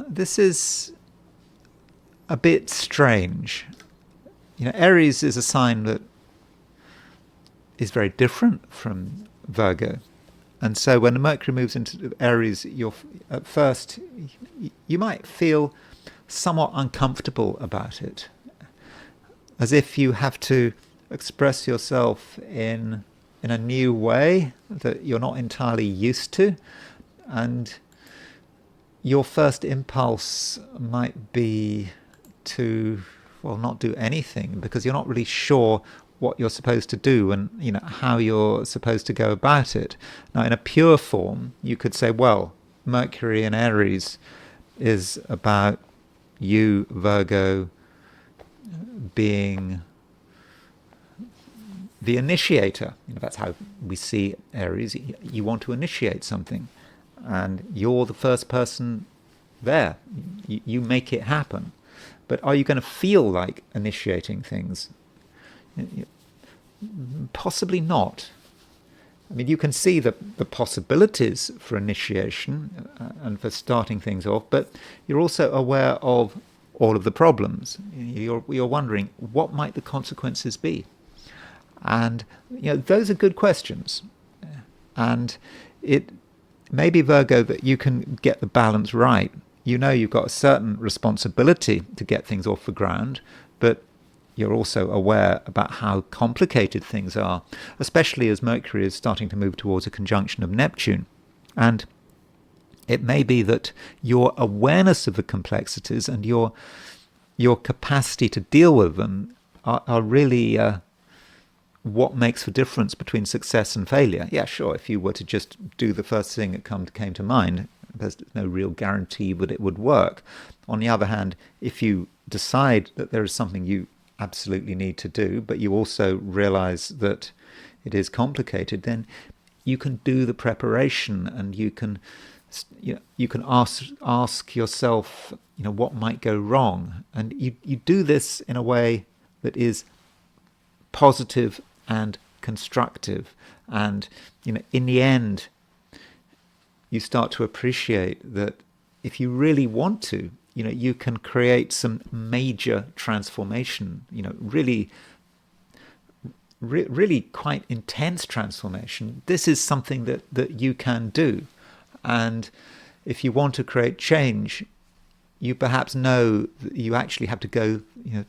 this is a bit strange. Aries is a sign that is very different from Virgo. And so when the Mercury moves into Aries, at first you might feel somewhat uncomfortable about it, as if you have to express yourself in a new way that you're not entirely used to, and your first impulse might be to not do anything, because you're not really sure what you're supposed to do and how you're supposed to go about it. Now, in a pure form, you could say, well, Mercury in Aries is about you, Virgo, being the initiator. That's how we see Aries. You want to initiate something, and you're the first person there. You make it happen. But are you going to feel like initiating things? Possibly not. I mean, you can see the possibilities for initiation and for starting things off, but you're also aware of all of the problems. You're wondering, what might the consequences be? And those are good questions. And it may be, Virgo, that you can get the balance right. You've got a certain responsibility to get things off the ground, but you're also aware about how complicated things are, especially as Mercury is starting to move towards a conjunction of Neptune. And it may be that your awareness of the complexities and your capacity to deal with them are really what makes the difference between success and failure? Yeah, sure, if you were to just do the first thing that came to mind, there's no real guarantee that it would work. On the other hand, if you decide that there is something you absolutely need to do, but you also realize that it is complicated, then you can do the preparation, and you can ask yourself, what might go wrong, and you do this in a way that is positive and constructive, and in the end, you start to appreciate that if you really want to, you can create some major transformation, really quite intense transformation. This is something that you can do. And if you want to create change, you perhaps know that you actually have to go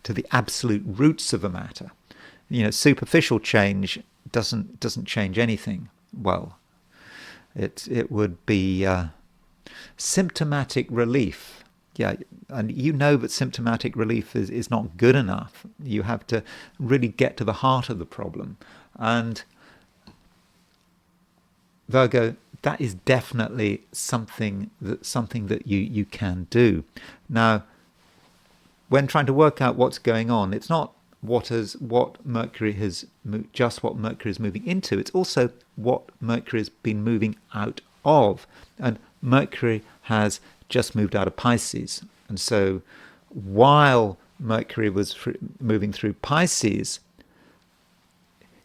to the absolute roots of a matter. Superficial change doesn't change anything. Well, it would be symptomatic relief. Yeah, and that symptomatic relief is not good enough. You have to really get to the heart of the problem. And Virgo, that is definitely something that you can do. Now, when trying to work out what's going on, it's not what Mercury is moving into. It's also what Mercury has been moving out of. And Mercury has just moved out of Pisces. And so while Mercury was moving through Pisces,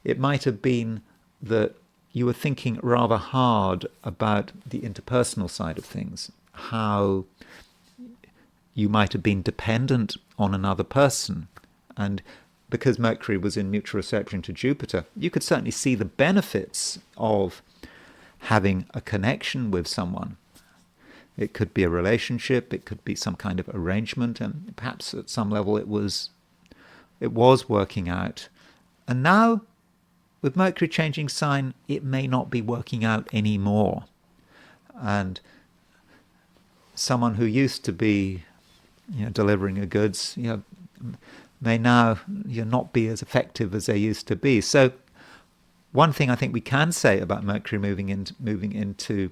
it might have been that you were thinking rather hard about the interpersonal side of things, how you might have been dependent on another person. And because Mercury was in mutual reception to Jupiter, you could certainly see the benefits of having a connection with someone. It could be a relationship, it could be some kind of arrangement, and perhaps at some level it was working out. And now, with Mercury changing sign, it may not be working out anymore. And someone who used to be delivering the goods may now not be as effective as they used to be. So one thing I think we can say about Mercury moving into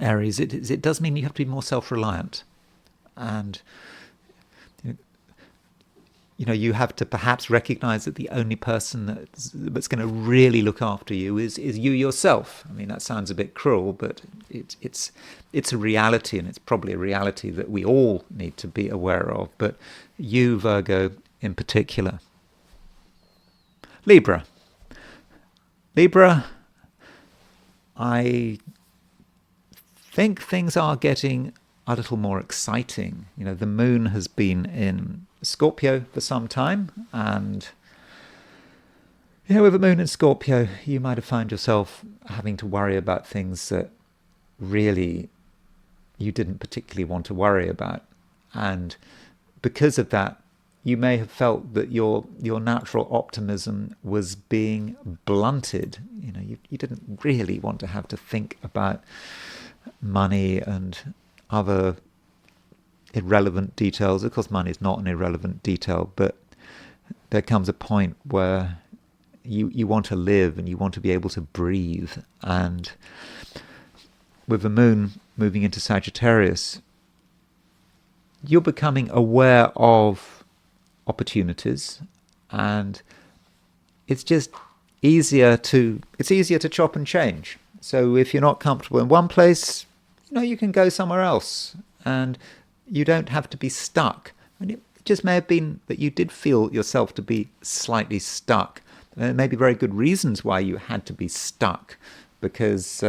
Aries, it does mean you have to be more self-reliant, and you have to perhaps recognize that the only person that's going to really look after you is you yourself. I mean, that sounds a bit cruel, but it's a reality, and it's probably a reality that we all need to be aware of. But you, Virgo, in particular. Libra, I think things are getting a little more exciting. The moon has been in Scorpio for some time, and with the moon in Scorpio, you might have found yourself having to worry about things that really you didn't particularly want to worry about. And because of that, you may have felt that your natural optimism was being blunted. You didn't really want to have to think about money and other irrelevant details. Of course, money is not an irrelevant detail, but there comes a point where you want to live and you want to be able to breathe. And with the moon moving into Sagittarius, you're becoming aware of opportunities, and it's just easier to chop and change. So if you're not comfortable in one place, you can go somewhere else, and you don't have to be stuck. And it just may have been that you did feel yourself to be slightly stuck. There may be very good reasons why you had to be stuck, because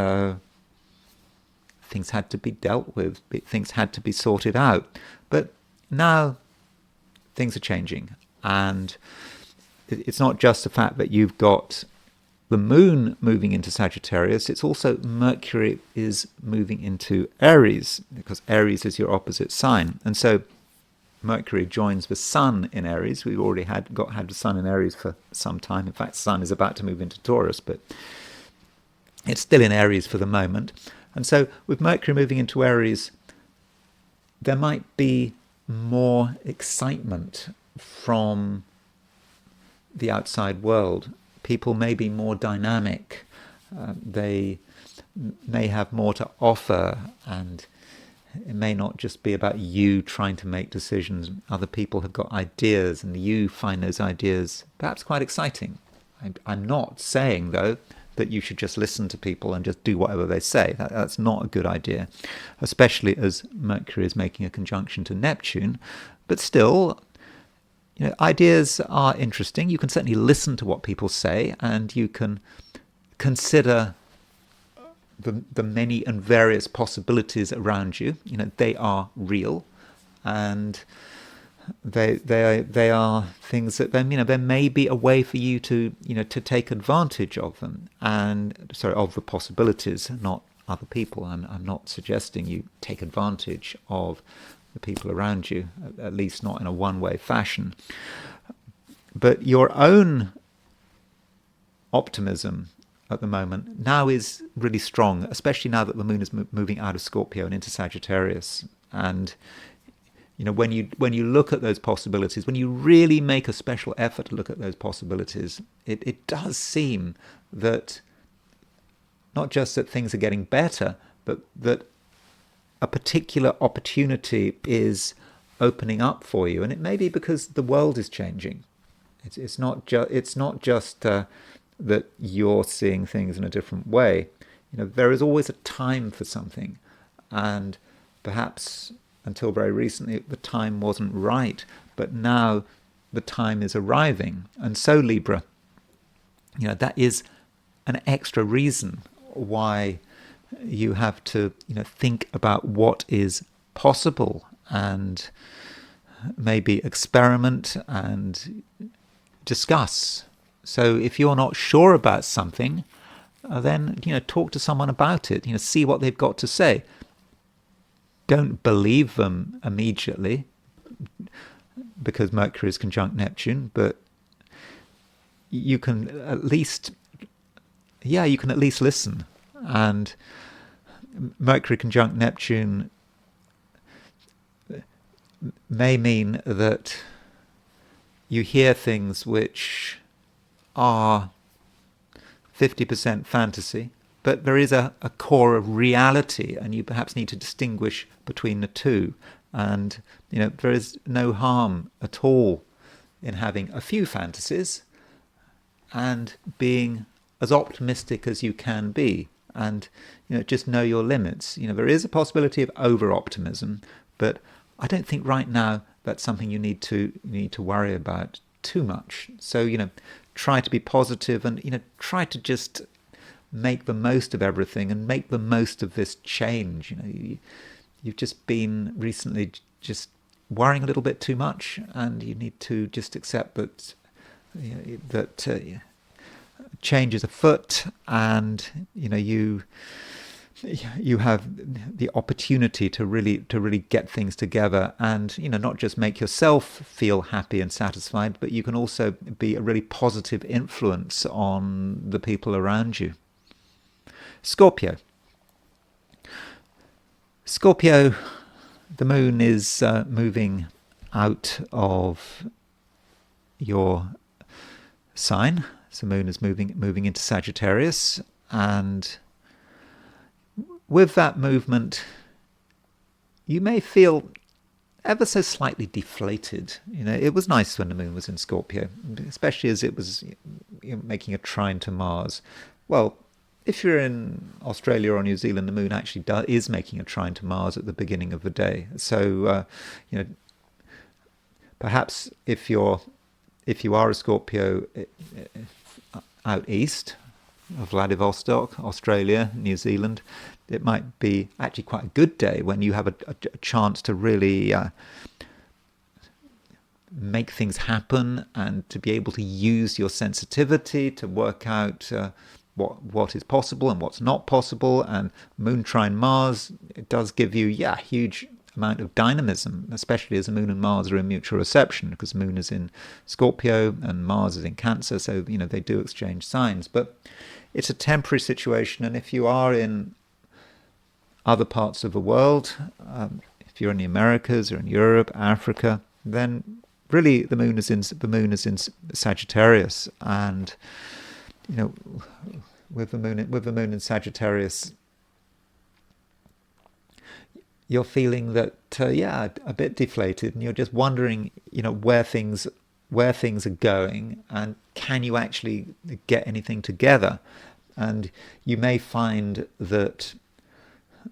things had to be dealt with, things had to be sorted out. But now things are changing, and it's not just the fact that you've got the moon moving into Sagittarius, it's also Mercury is moving into Aries, because Aries is your opposite sign. And so Mercury joins the sun in Aries. We've already had the sun in Aries for some time. In fact, the sun is about to move into Taurus, but it's still in Aries for the moment. And so with Mercury moving into Aries, there might be more excitement from the outside world. People may be more dynamic. They may have more to offer, and it may not just be about you trying to make decisions. Other people have got ideas, and you find those ideas perhaps quite exciting. I'm not saying, though, that you should just listen to people and just do whatever they say. That's not a good idea, especially as Mercury is making a conjunction to Neptune. But still, ideas are interesting. You can certainly listen to what people say, and you can consider the many and various possibilities around you. They are real, and they are things that there may be a way for you to to take advantage of them, and of the possibilities, not other people. I'm not suggesting you take advantage of the people around you, at least not in a one-way fashion. But your own optimism at the moment now is really strong, especially now that the moon is moving out of Scorpio and into Sagittarius. And when you look at those possibilities, when you really make a special effort to look at those possibilities, it does seem that not just that things are getting better, but that a particular opportunity is opening up for you. And it may be because the world is changing. It's not just that you're seeing things in a different way. There is always a time for something, and perhaps until very recently the time wasn't right, but now the time is arriving. And so Libra, that is an extra reason why you have to think about what is possible, and maybe experiment and discuss. So if you're not sure about something, then talk to someone about it. See what they've got to say. Don't believe them immediately, because Mercury is conjunct Neptune, but you can at least listen. And Mercury conjunct Neptune may mean that you hear things which are 50% fantasy, but there is a core of reality, and you perhaps need to distinguish between the two. And there is no harm at all in having a few fantasies and being as optimistic as you can be, and just know your limits. There is a possibility of over-optimism, but I don't think right now that's something you need to worry about too much. So try to be positive, and try to just make the most of everything and make the most of this change. You've just been recently just worrying a little bit too much, and you need to just accept that change is afoot, and you have the opportunity to really get things together, and not just make yourself feel happy and satisfied, but you can also be a really positive influence on the people around you. Scorpio, the moon is moving out of your sign. So the moon is moving into Sagittarius, and with that movement, you may feel ever so slightly deflated. It was nice when the moon was in Scorpio, especially as it was making a trine to Mars. Well, if you're in Australia or New Zealand, the moon actually is making a trine to Mars at the beginning of the day. So, perhaps if you are a Scorpio out east of Vladivostok, Australia, New Zealand, it might be actually quite a good day when you have a chance to really make things happen, and to be able to use your sensitivity to work out what is possible and what's not possible. And moon trine Mars, it does give you a huge amount of dynamism, especially as the moon and Mars are in mutual reception, because the moon is in Scorpio and Mars is in Cancer, so they do exchange signs. But it's a temporary situation, and if you are in other parts of the world, if you're in the Americas or in Europe, Africa, then really the moon is in Sagittarius, and you know, with the moon in Sagittarius, you're feeling that a bit deflated, and you're just wondering, where things are going, and can you actually get anything together? And you may find that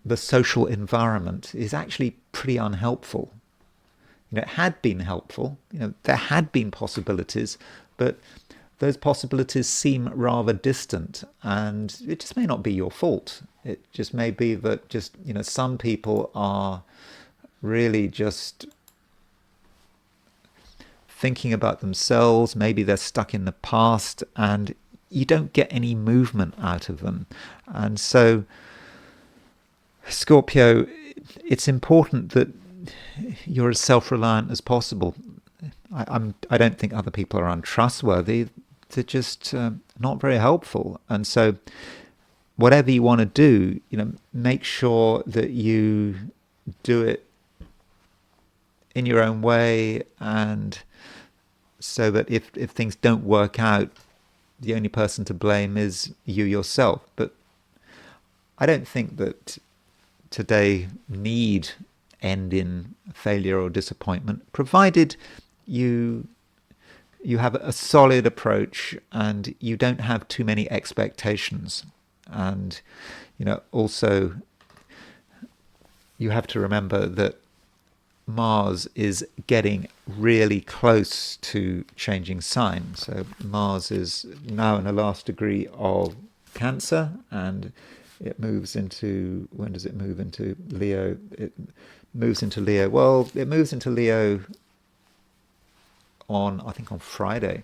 the social environment is actually pretty unhelpful. It had been helpful. There had been possibilities, but those possibilities seem rather distant, and it just may not be your fault. It just may be that just, some people are really just thinking about themselves. Maybe they're stuck in the past, and you don't get any movement out of them. And so, Scorpio, it's important that you're as self-reliant as possible. I don't think other people are untrustworthy. They're just not very helpful. And so whatever you want to do, make sure that you do it in your own way, and so that if things don't work out, the only person to blame is you yourself. But I don't think that today need end in failure or disappointment, provided you have a solid approach and you don't have too many expectations. And also you have to remember that Mars is getting really close to changing sign. So Mars is now in the last degree of Cancer, and it moves into, when does it move into Leo? It moves into Leo. Well, it moves into Leo on Friday.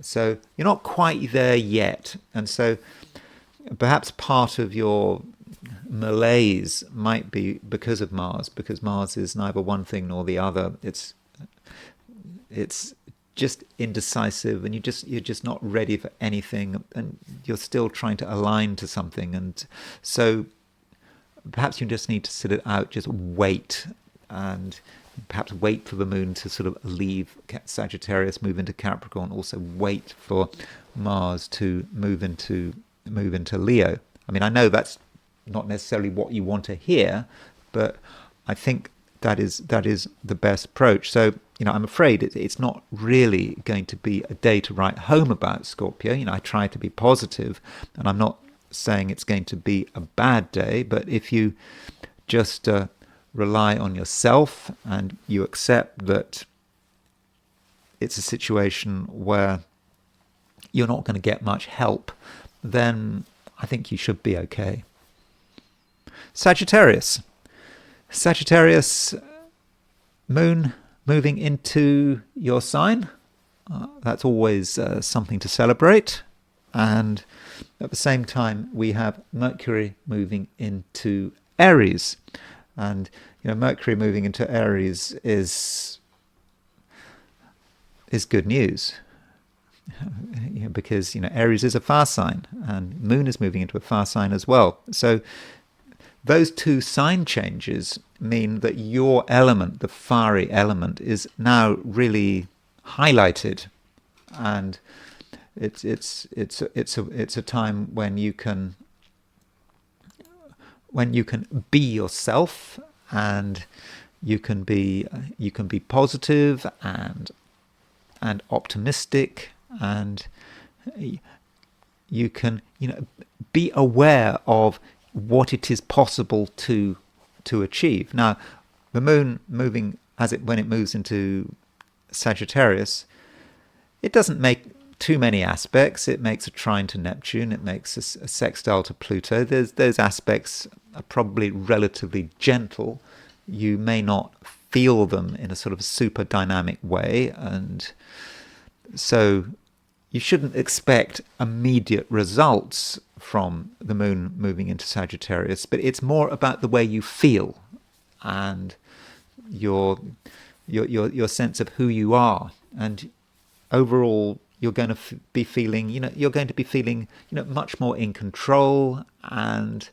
So you're not quite there yet. And so perhaps part of your malaise might be because of Mars, because Mars is neither one thing nor the other. It's just indecisive, and you're just not ready for anything, and you're still trying to align to something. And so perhaps you just need to sit it out, just wait, and perhaps wait for the moon to sort of leave Sagittarius, move into Capricorn. Also wait for Mars to move into Leo. I mean, I know that's not necessarily what you want to hear, but I think that is the best approach. So, I'm afraid it's not really going to be a day to write home about, Scorpio. I try to be positive, and I'm not saying it's going to be a bad day, but if you just rely on yourself and you accept that it's a situation where you're not going to get much help, then I think you should be okay. Sagittarius, moon moving into your sign. That's always something to celebrate. And at the same time, we have Mercury moving into Aries. And Mercury moving into Aries is good news. Because Aries is a fire sign, and Moon is moving into a fire sign as well. So those two sign changes mean that your element, the fiery element, is now really highlighted, and it's a time when you can be yourself, and you can be positive and optimistic, and you can be aware of what it is possible to achieve. Now, the moon moving when it moves into Sagittarius, it doesn't make too many aspects. It makes a trine to Neptune. It makes a sextile to Pluto. Those aspects are probably relatively gentle. You may not feel them in a sort of super dynamic way, and so you shouldn't expect immediate results from the moon moving into Sagittarius, but it's more about the way you feel and your sense of who you are. And overall, you're going to be feeling, much more in control and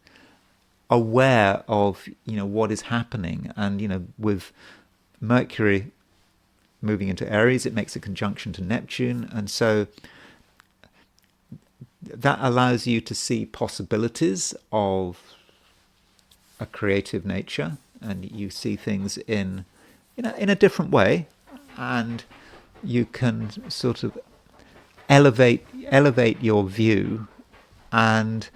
aware of, what is happening. And, with Mercury moving into Aries, it makes a conjunction to Neptune. And so that allows you to see possibilities of a creative nature, and you see things in a different way, and you can sort of elevate your view, and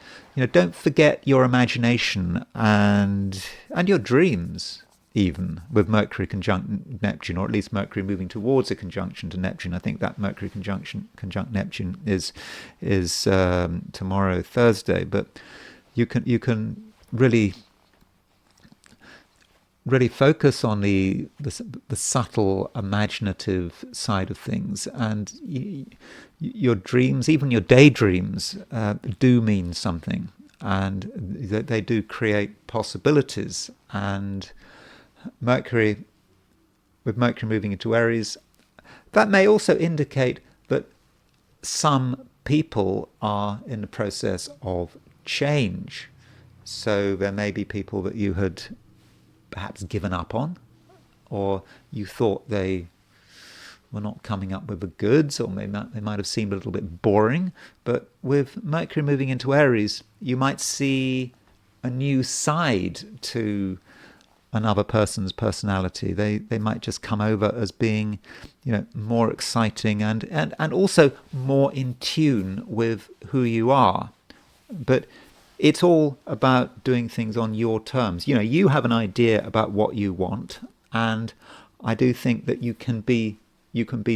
don't forget your imagination and your dreams, even with Mercury conjunct Neptune, or at least Mercury moving towards a conjunction to Neptune. I think that Mercury conjunct Neptune is tomorrow, Thursday, but you can really focus on the subtle imaginative side of things, and your dreams, even your daydreams, do mean something, and they do create possibilities. And Mercury, with Mercury moving into Aries, that may also indicate that some people are in the process of change. So there may be people that you had perhaps given up on, or you thought they were not coming up with the goods, or they might have seemed a little bit boring. But with Mercury moving into Aries, you might see a new side to another person's personality. They might just come over as being more exciting and also more in tune with who you are. But it's all about doing things on your terms. You have an idea about what you want, and I do think that you can be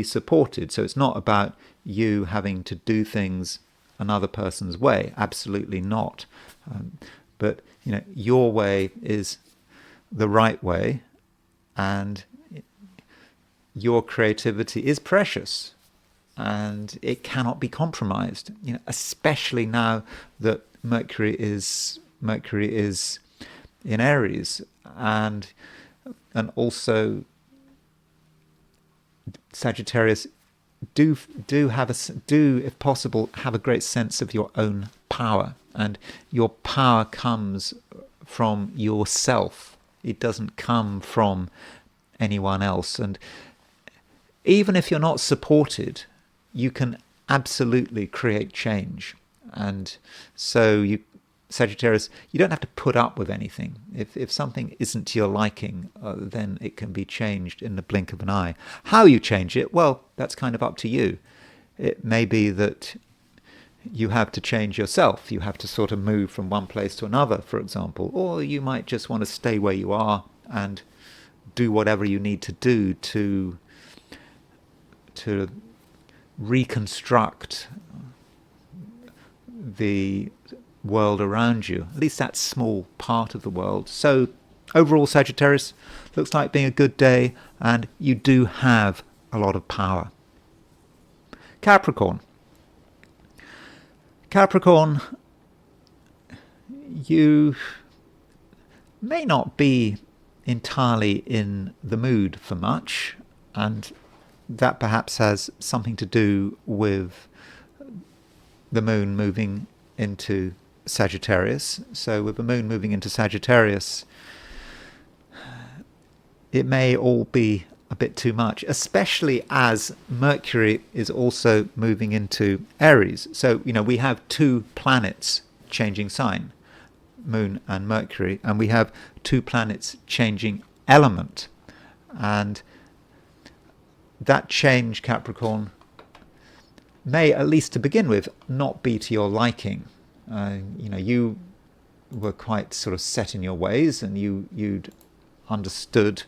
supported. So it's not about you having to do things another person's way. Absolutely not. But your way is the right way, and your creativity is precious, and it cannot be compromised. Especially now that Mercury is in Aries, and also Sagittarius do if possible have a great sense of your own power, and your power comes from yourself. It doesn't come from anyone else. And even if you're not supported, you can absolutely create change. And so Sagittarius, you don't have to put up with anything. If something isn't to your liking, then it can be changed in the blink of an eye. How you change it, well, that's kind of up to you. It may be that you have to change yourself. You have to sort of move from one place to another, for example. Or you might just want to stay where you are and do whatever you need to do to reconstruct the world around you, at least that small part of the world. So overall, Sagittarius, looks like being a good day, and you do have a lot of power. Capricorn, you may not be entirely in the mood for much, and that perhaps has something to do with the moon moving into Sagittarius. So with the moon moving into Sagittarius, it may all be a bit too much, especially as Mercury is also moving into Aries. So, we have two planets changing sign, Moon and Mercury, and we have two planets changing element. And that change, Capricorn, may, at least to begin with, not be to your liking. You were quite sort of set in your ways, and you'd understood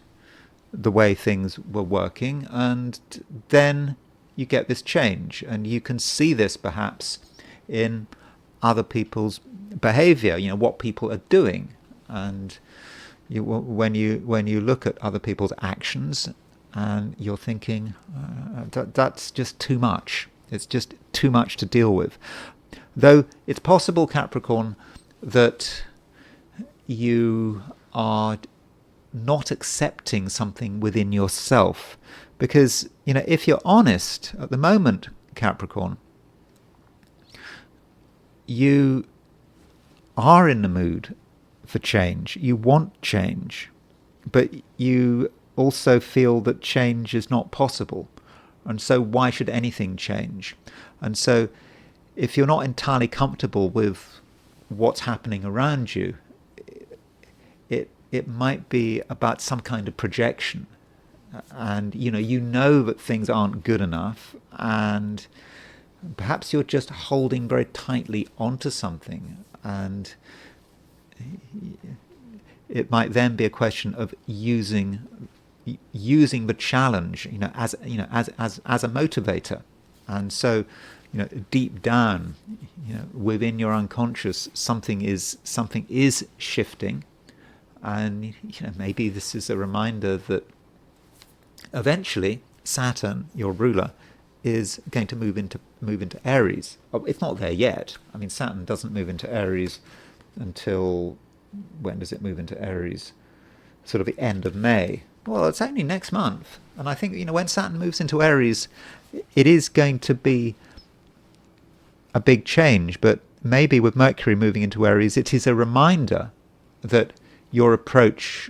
the way things were working, and then you get this change, and you can see this perhaps in other people's behavior, what people are doing, and when you look at other people's actions, and you're thinking that's just too much. It's just too much to deal with. Though it's possible, Capricorn, that you are not accepting something within yourself. Because, if you're honest at the moment, Capricorn, you are in the mood for change. You want change. But you also feel that change is not possible. And so why should anything change? And so if you're not entirely comfortable with what's happening around you, it might be about some kind of projection. And you know that things aren't good enough, and perhaps you're just holding very tightly onto something, and it might then be a question of using the challenge, as a motivator. And so, deep down, within your unconscious, something is shifting, and maybe this is a reminder that eventually Saturn, your ruler, is going to move into Aries. Oh, it's not there yet. I mean, Saturn doesn't move into Aries until, when does it move into Aries? Sort of the end of May. Well, it's only next month. And I think, when Saturn moves into Aries, it is going to be a big change. But maybe with Mercury moving into Aries, it is a reminder that your current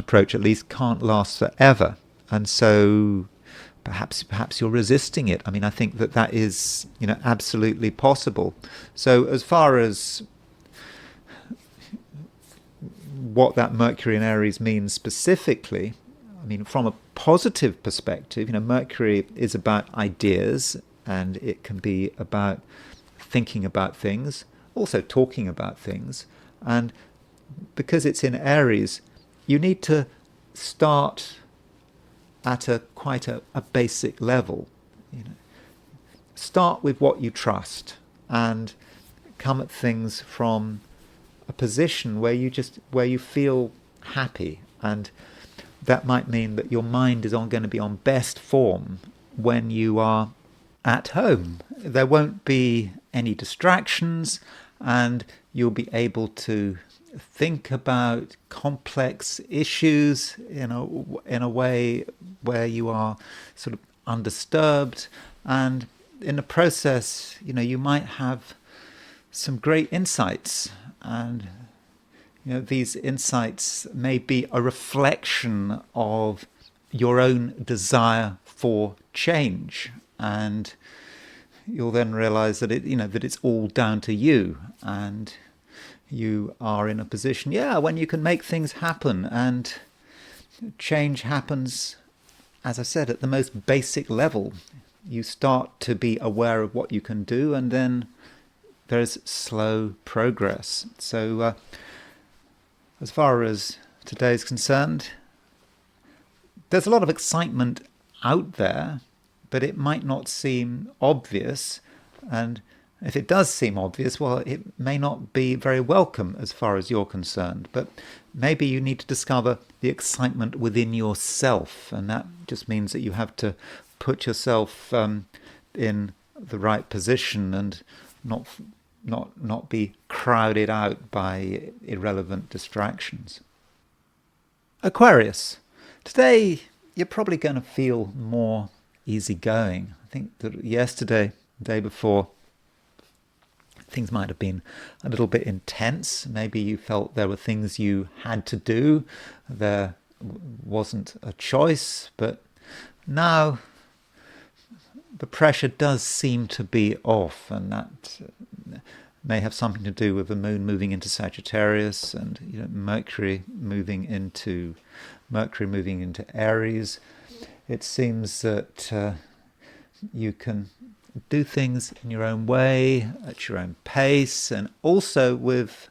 approach at least can't last forever. And so perhaps you're resisting it. I mean, I think that is, absolutely possible. So as far as what that Mercury in Aries means specifically, I mean, from a positive perspective, Mercury is about ideas, and it can be about thinking about things, also talking about things. And because it's in Aries, you need to start at quite a basic level. Start with what you trust, and come at things from a position where you feel happy. And that might mean that your mind is going to be on best form when you are at home. There won't be any distractions, and you'll be able to think about complex issues in a way where you are sort of undisturbed, and in the process, you might have some great insights, and these insights may be a reflection of your own desire for change, and you'll then realize that that it's all down to you, and you are in a position, when you can make things happen. And change happens, as I said, at the most basic level. You start to be aware of what you can do, and then there's slow progress. So as far as today is concerned, there's a lot of excitement out there, but it might not seem obvious. And if it does seem obvious, well, it may not be very welcome as far as you're concerned. But maybe you need to discover the excitement within yourself, and that just means that you have to put yourself in the right position and not be crowded out by irrelevant distractions. Aquarius, today you're probably going to feel more easygoing. I think that yesterday, the day before, things might have been a little bit intense. Maybe you felt there were things you had to do. There wasn't a choice. But now the pressure does seem to be off, and that may have something to do with the moon moving into Sagittarius, and Mercury moving into Aries. It seems that you can do things in your own way, at your own pace, and also with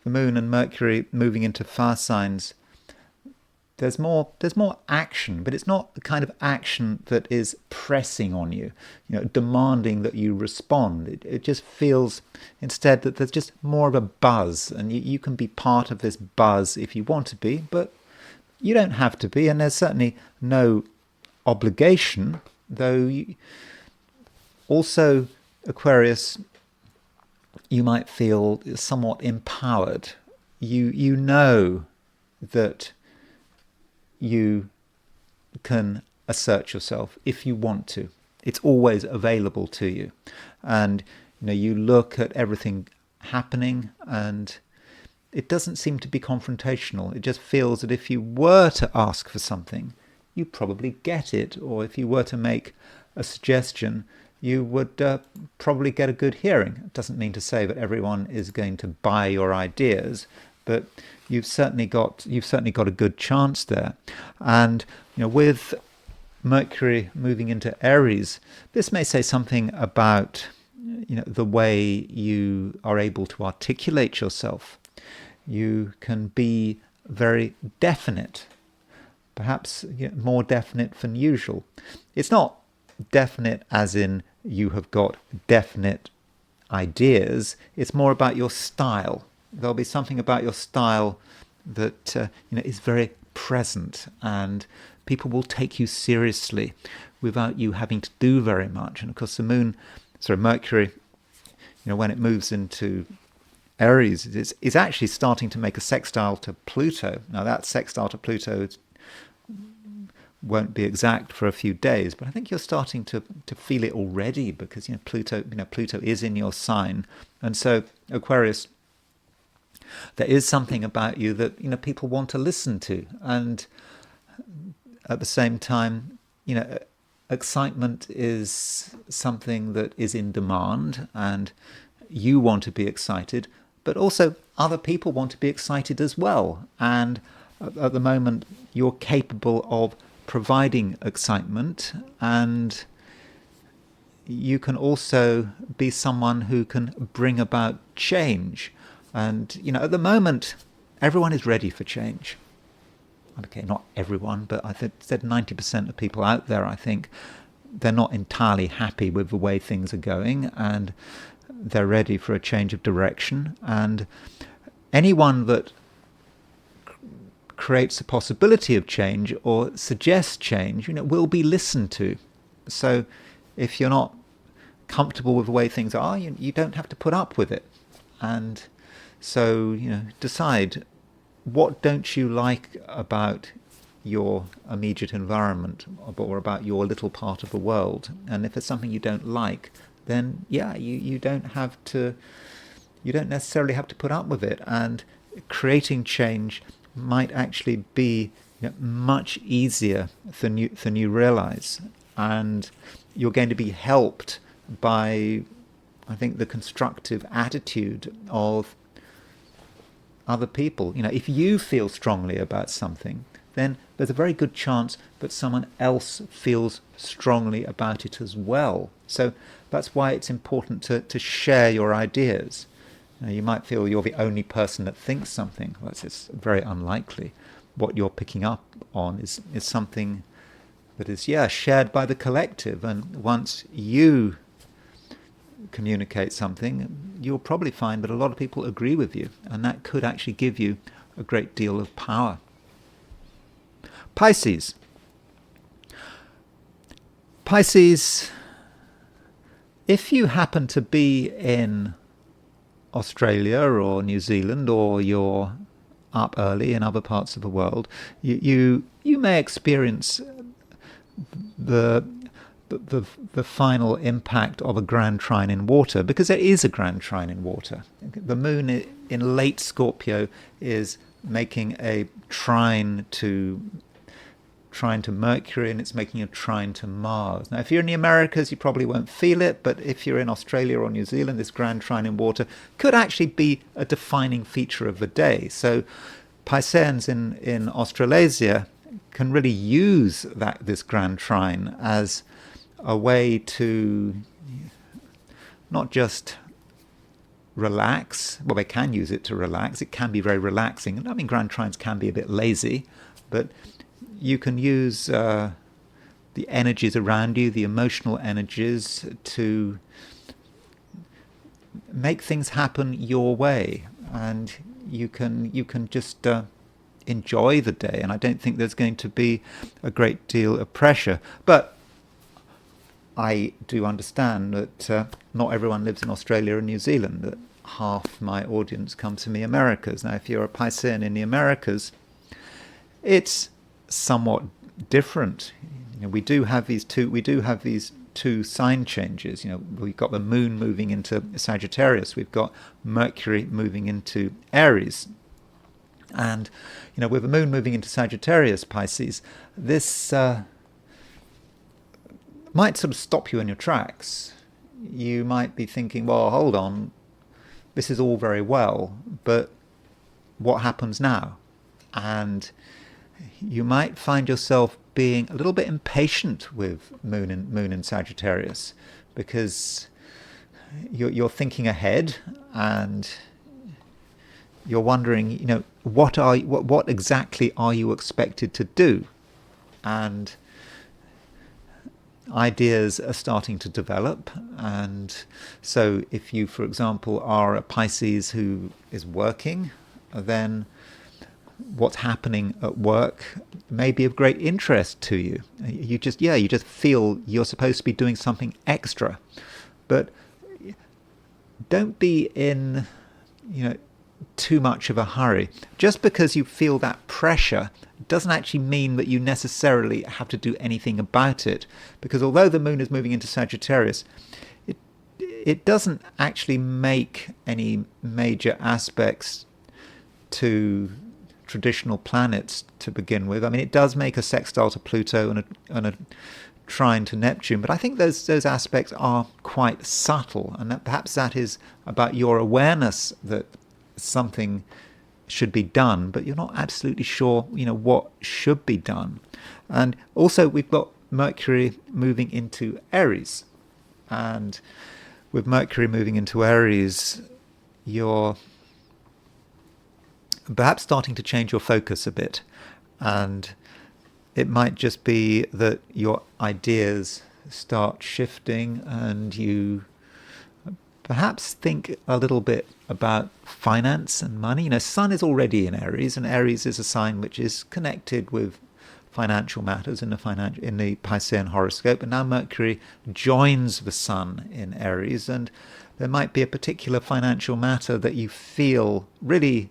the moon and Mercury moving into fire signs, there's more action, but it's not the kind of action that is pressing on you, demanding that you respond. It just feels instead that there's just more of a buzz, and you can be part of this buzz if you want to be, but you don't have to be, and there's certainly no obligation, though. Also, Aquarius, you might feel somewhat empowered. You know that you can assert yourself if you want to. It's always available to you. And you look at everything happening, and it doesn't seem to be confrontational. It just feels that if you were to ask for something, you probably get it. Or if you were to make a suggestion, you would probably get a good hearing. It doesn't mean to say that everyone is going to buy your ideas, but you've certainly got a good chance there. And with Mercury moving into Aries, this may say something about the way you are able to articulate yourself. You can be very definite, perhaps more definite than usual. It's not definite as in you have got definite ideas. It's more about your style. There'll be something about your style that is very present, and people will take you seriously without you having to do very much. And of course, Mercury, when it moves into Aries, is actually starting to make a sextile to Pluto. Now, that sextile to Pluto won't be exact for a few days, but I think you're starting to feel it already, because Pluto is in your sign. And so, Aquarius, there is something about you that people want to listen to, and at the same time, excitement is something that is in demand, and you want to be excited, but also other people want to be excited as well. And at the moment, you're capable of providing excitement, and you can also be someone who can bring about change. And at the moment, everyone is ready for change. Okay, not everyone, but I said 90% of people out there, I think, they're not entirely happy with the way things are going, and they're ready for a change of direction. And anyone that creates a possibility of change or suggests change, will be listened to. So if you're not comfortable with the way things are, you don't have to put up with it. And so, decide, what don't you like about your immediate environment or about your little part of the world? And if it's something you don't like, then you don't necessarily have to put up with it. And creating change might actually be much easier than you realize. And you're going to be helped by, I think, the constructive attitude of other people. If you feel strongly about something, then there's a very good chance that someone else feels strongly about it as well. So that's why it's important to share your ideas. You might feel you're the only person that thinks something. Well, it's very unlikely. What you're picking up on is something that is, shared by the collective. And once you communicate something, you'll probably find that a lot of people agree with you. And that could actually give you a great deal of power. Pisces. Pisces, if you happen to be in Australia or New Zealand, or you're up early in other parts of the world, you may experience the final impact of a grand trine in water, because there is a grand trine in water. The moon in late Scorpio is making a trine to Mercury, and it's making a trine to Mars. Now, if you're in the Americas, you probably won't feel it, but if you're in Australia or New Zealand, this grand trine in water could actually be a defining feature of the day. So Pisceans in Australasia can really use this grand trine as a way to not just relax. Well, they can use it to relax. It can be very relaxing. I mean, grand trines can be a bit lazy, but you can use the energies around you, the emotional energies, to make things happen your way, and you can just enjoy the day. And I don't think there's going to be a great deal of pressure. But I do understand that not everyone lives in Australia and New Zealand. That half my audience comes from the Americas. Now, if you're a Piscean in the Americas, it's somewhat different. We do have these two sign changes. We've got the moon moving into Sagittarius, we've got Mercury moving into Aries, and with the moon moving into Sagittarius, Pisces, this might sort of stop you in your tracks. You might be thinking, well, hold on, this is all very well, but what happens now? And you might find yourself being a little bit impatient with Moon in Sagittarius, because you're thinking ahead, and you're wondering, what exactly are you expected to do? And ideas are starting to develop. And so if you, for example, are a Pisces who is working, then what's happening at work may be of great interest to you. You just feel you're supposed to be doing something extra. But don't be in, too much of a hurry. Just because you feel that pressure doesn't actually mean that you necessarily have to do anything about it. Because although the moon is moving into Sagittarius, it doesn't actually make any major aspects to traditional planets to begin with. I mean, it does make a sextile to Pluto and a trine to Neptune, but I think those aspects are quite subtle, and that perhaps that is about your awareness that something should be done, but you're not absolutely sure, what should be done. And also we've got Mercury moving into Aries, and with Mercury moving into Aries, you're perhaps starting to change your focus a bit, and it might just be that your ideas start shifting and you perhaps think a little bit about finance and money. Sun is already in Aries, and Aries is a sign which is connected with financial matters in the Piscean horoscope, and now Mercury joins the Sun in Aries, and there might be a particular financial matter that you feel really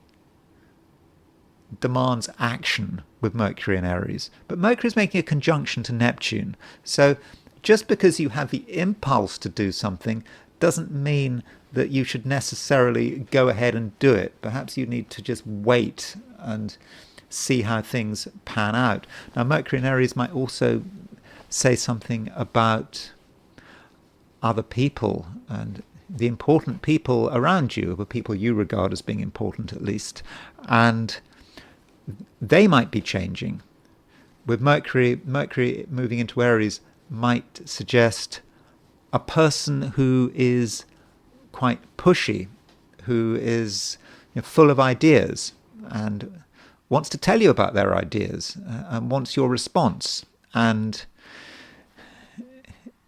demands action with Mercury in Aries. But Mercury is making a conjunction to Neptune. So just because you have the impulse to do something doesn't mean that you should necessarily go ahead and do it. Perhaps you need to just wait and see how things pan out. Now, Mercury in Aries might also say something about other people and the important people around you, the people you regard as being important at least, and they might be changing. With Mercury moving into Aries might suggest a person who is quite pushy, who is full of ideas and wants to tell you about their ideas and wants your response. And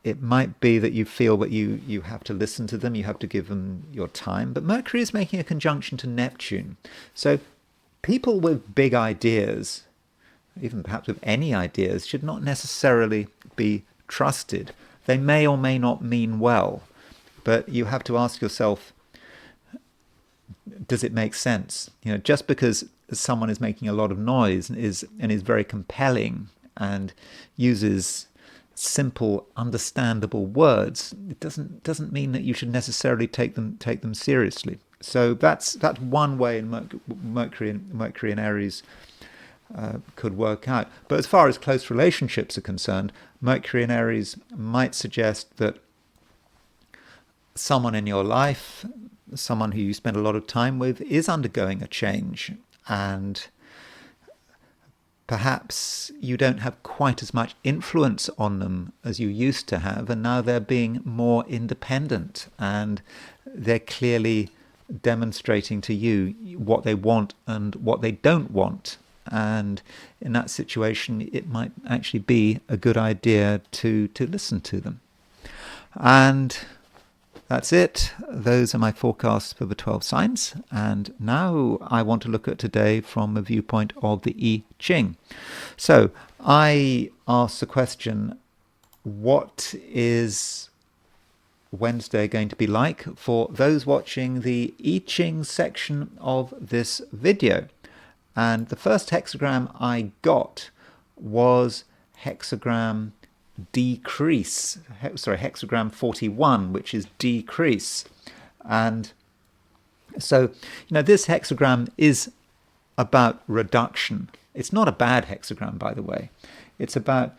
it might be that you feel that you have to listen to them, you have to give them your time. But Mercury is making a conjunction to Neptune. So people with big ideas, even perhaps with any ideas, should not necessarily be trusted. They may or may not mean well, but you have to ask yourself, does it make sense? Just because someone is making a lot of noise and is very compelling and uses simple, understandable words, it doesn't mean that you should necessarily take them seriously. So that's one way in Mercury in Aries could work out. But as far as close relationships are concerned, Mercury in Aries might suggest that someone in your life, someone who you spend a lot of time with, is undergoing a change, and perhaps you don't have quite as much influence on them as you used to have, and now they're being more independent, and they're clearly demonstrating to you what they want and what they don't want. And in that situation, it might actually be a good idea to listen to them. And that's it. Those are my forecasts for the 12 signs. And now I want to look at today from the viewpoint of the I Ching. So I asked the question, what is Wednesday going to be like for those watching the I Ching section of this video? And the first hexagram I got was hexagram decrease. Hexagram 41, which is decrease. And so, this hexagram is about reduction. It's not a bad hexagram, by the way. It's about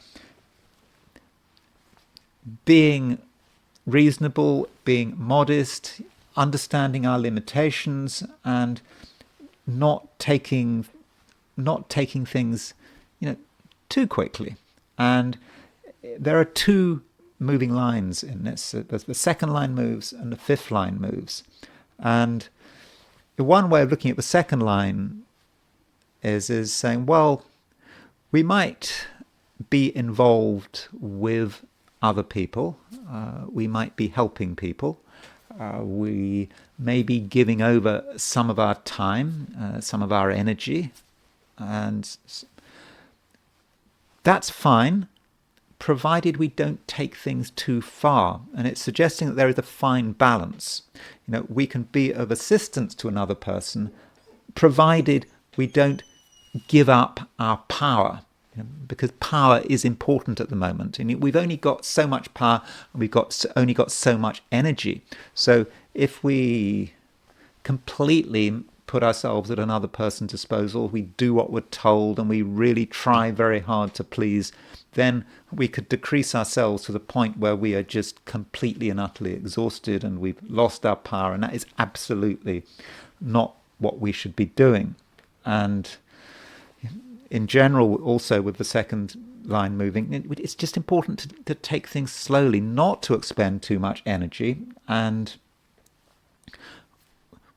being reasonable, being modest, understanding our limitations, and not taking things, too quickly. And there are two moving lines in this. The second line moves and the fifth line moves. And one way of looking at the second line is saying, well, we might be involved with other people. We might be helping people. We may be giving over some of our time, some of our energy. And that's fine, provided we don't take things too far. And it's suggesting that there is a fine balance. We can be of assistance to another person, provided we don't give up our power, because power is important at the moment. And we've only got so much power, and we've only got so much energy. So if we completely put ourselves at another person's disposal, we do what we're told, and we really try very hard to please, then we could decrease ourselves to the point where we are just completely and utterly exhausted and we've lost our power, and that is absolutely not what we should be doing. And in general, also with the second line moving, it's just important to take things slowly, not to expend too much energy, and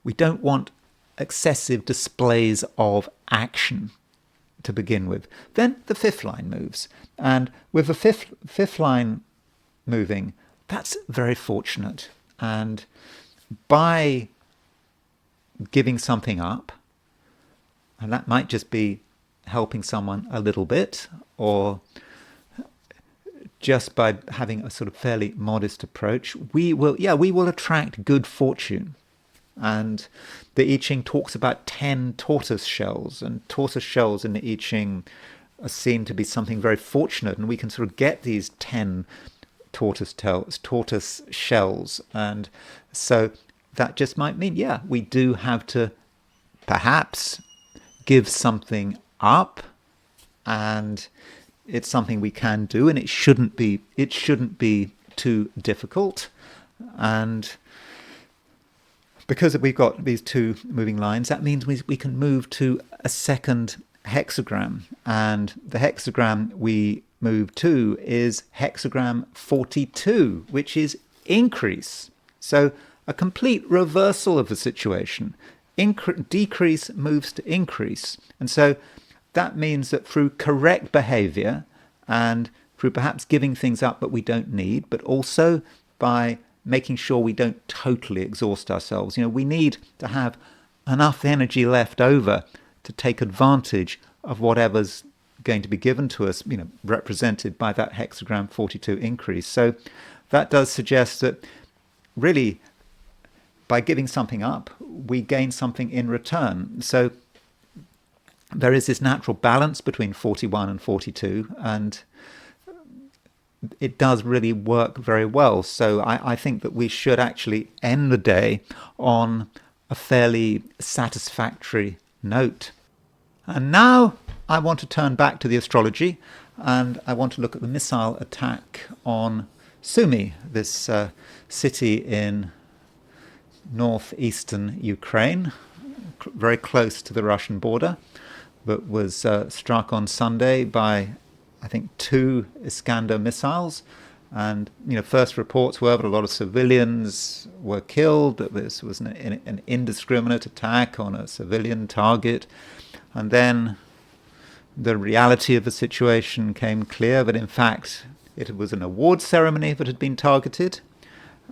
we don't want excessive displays of action to begin with. Then the fifth line moves, and with the fifth line moving, that's very fortunate. And by giving something up, and that might just be helping someone a little bit, or just by having a sort of fairly modest approach, we will attract good fortune. And the I Ching talks about 10 tortoise shells, and tortoise shells in the I Ching are seen to be something very fortunate, and we can sort of get these 10 tortoise shells. And so that just might mean, we do have to perhaps give something up, and it's something we can do, and it shouldn't be too difficult. And because we've got these two moving lines, that means we can move to a second hexagram. And the hexagram we move to is hexagram 42, which is increase. So a complete reversal of the situation. Decrease moves to increase. And so that means that through correct behavior, and through perhaps giving things up that we don't need, but also by making sure we don't totally exhaust ourselves. We need to have enough energy left over to take advantage of whatever's going to be given to us, represented by that hexagram 42 increase. So that does suggest that really by giving something up, we gain something in return. So there is this natural balance between 41 and 42, and it does really work very well. So I think that we should actually end the day on a fairly satisfactory note. And now I want to turn back to the astrology, and I want to look at the missile attack on Sumy, this city in northeastern Ukraine, very close to the Russian border, but was struck on Sunday by, I think, 2 Iskander missiles. And first reports were that a lot of civilians were killed, that this was an indiscriminate attack on a civilian target. And then the reality of the situation came clear, that in fact it was an award ceremony that had been targeted,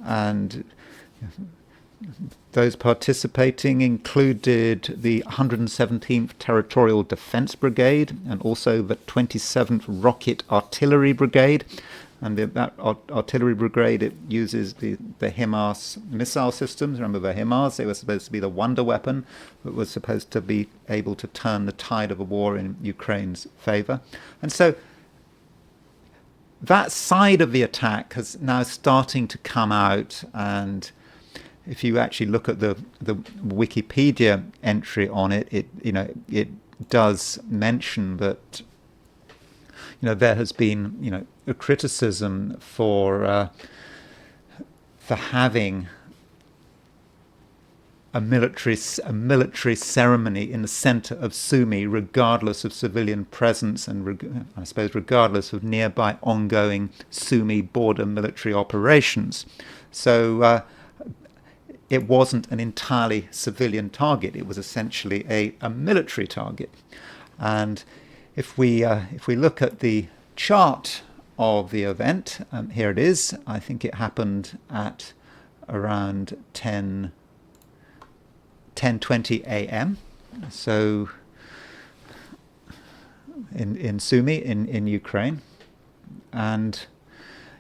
and those participating included the 117th Territorial Defence Brigade and also the 27th Rocket Artillery Brigade. And that artillery brigade, it uses the HIMARS missile systems. Remember the HIMARS? They were supposed to be the wonder weapon that was supposed to be able to turn the tide of a war in Ukraine's favour. And so that side of the attack is now starting to come out, and if you actually look at the Wikipedia entry on it, it does mention that there has been, a criticism for having a military ceremony in the center of Sumy, regardless of civilian presence and I suppose regardless of nearby ongoing Sumy border military operations. So it wasn't an entirely civilian target. It was essentially a military target. And if we look at the chart of the event, here it is. I think it happened at around 10:20 a.m. So in Sumy in Ukraine, and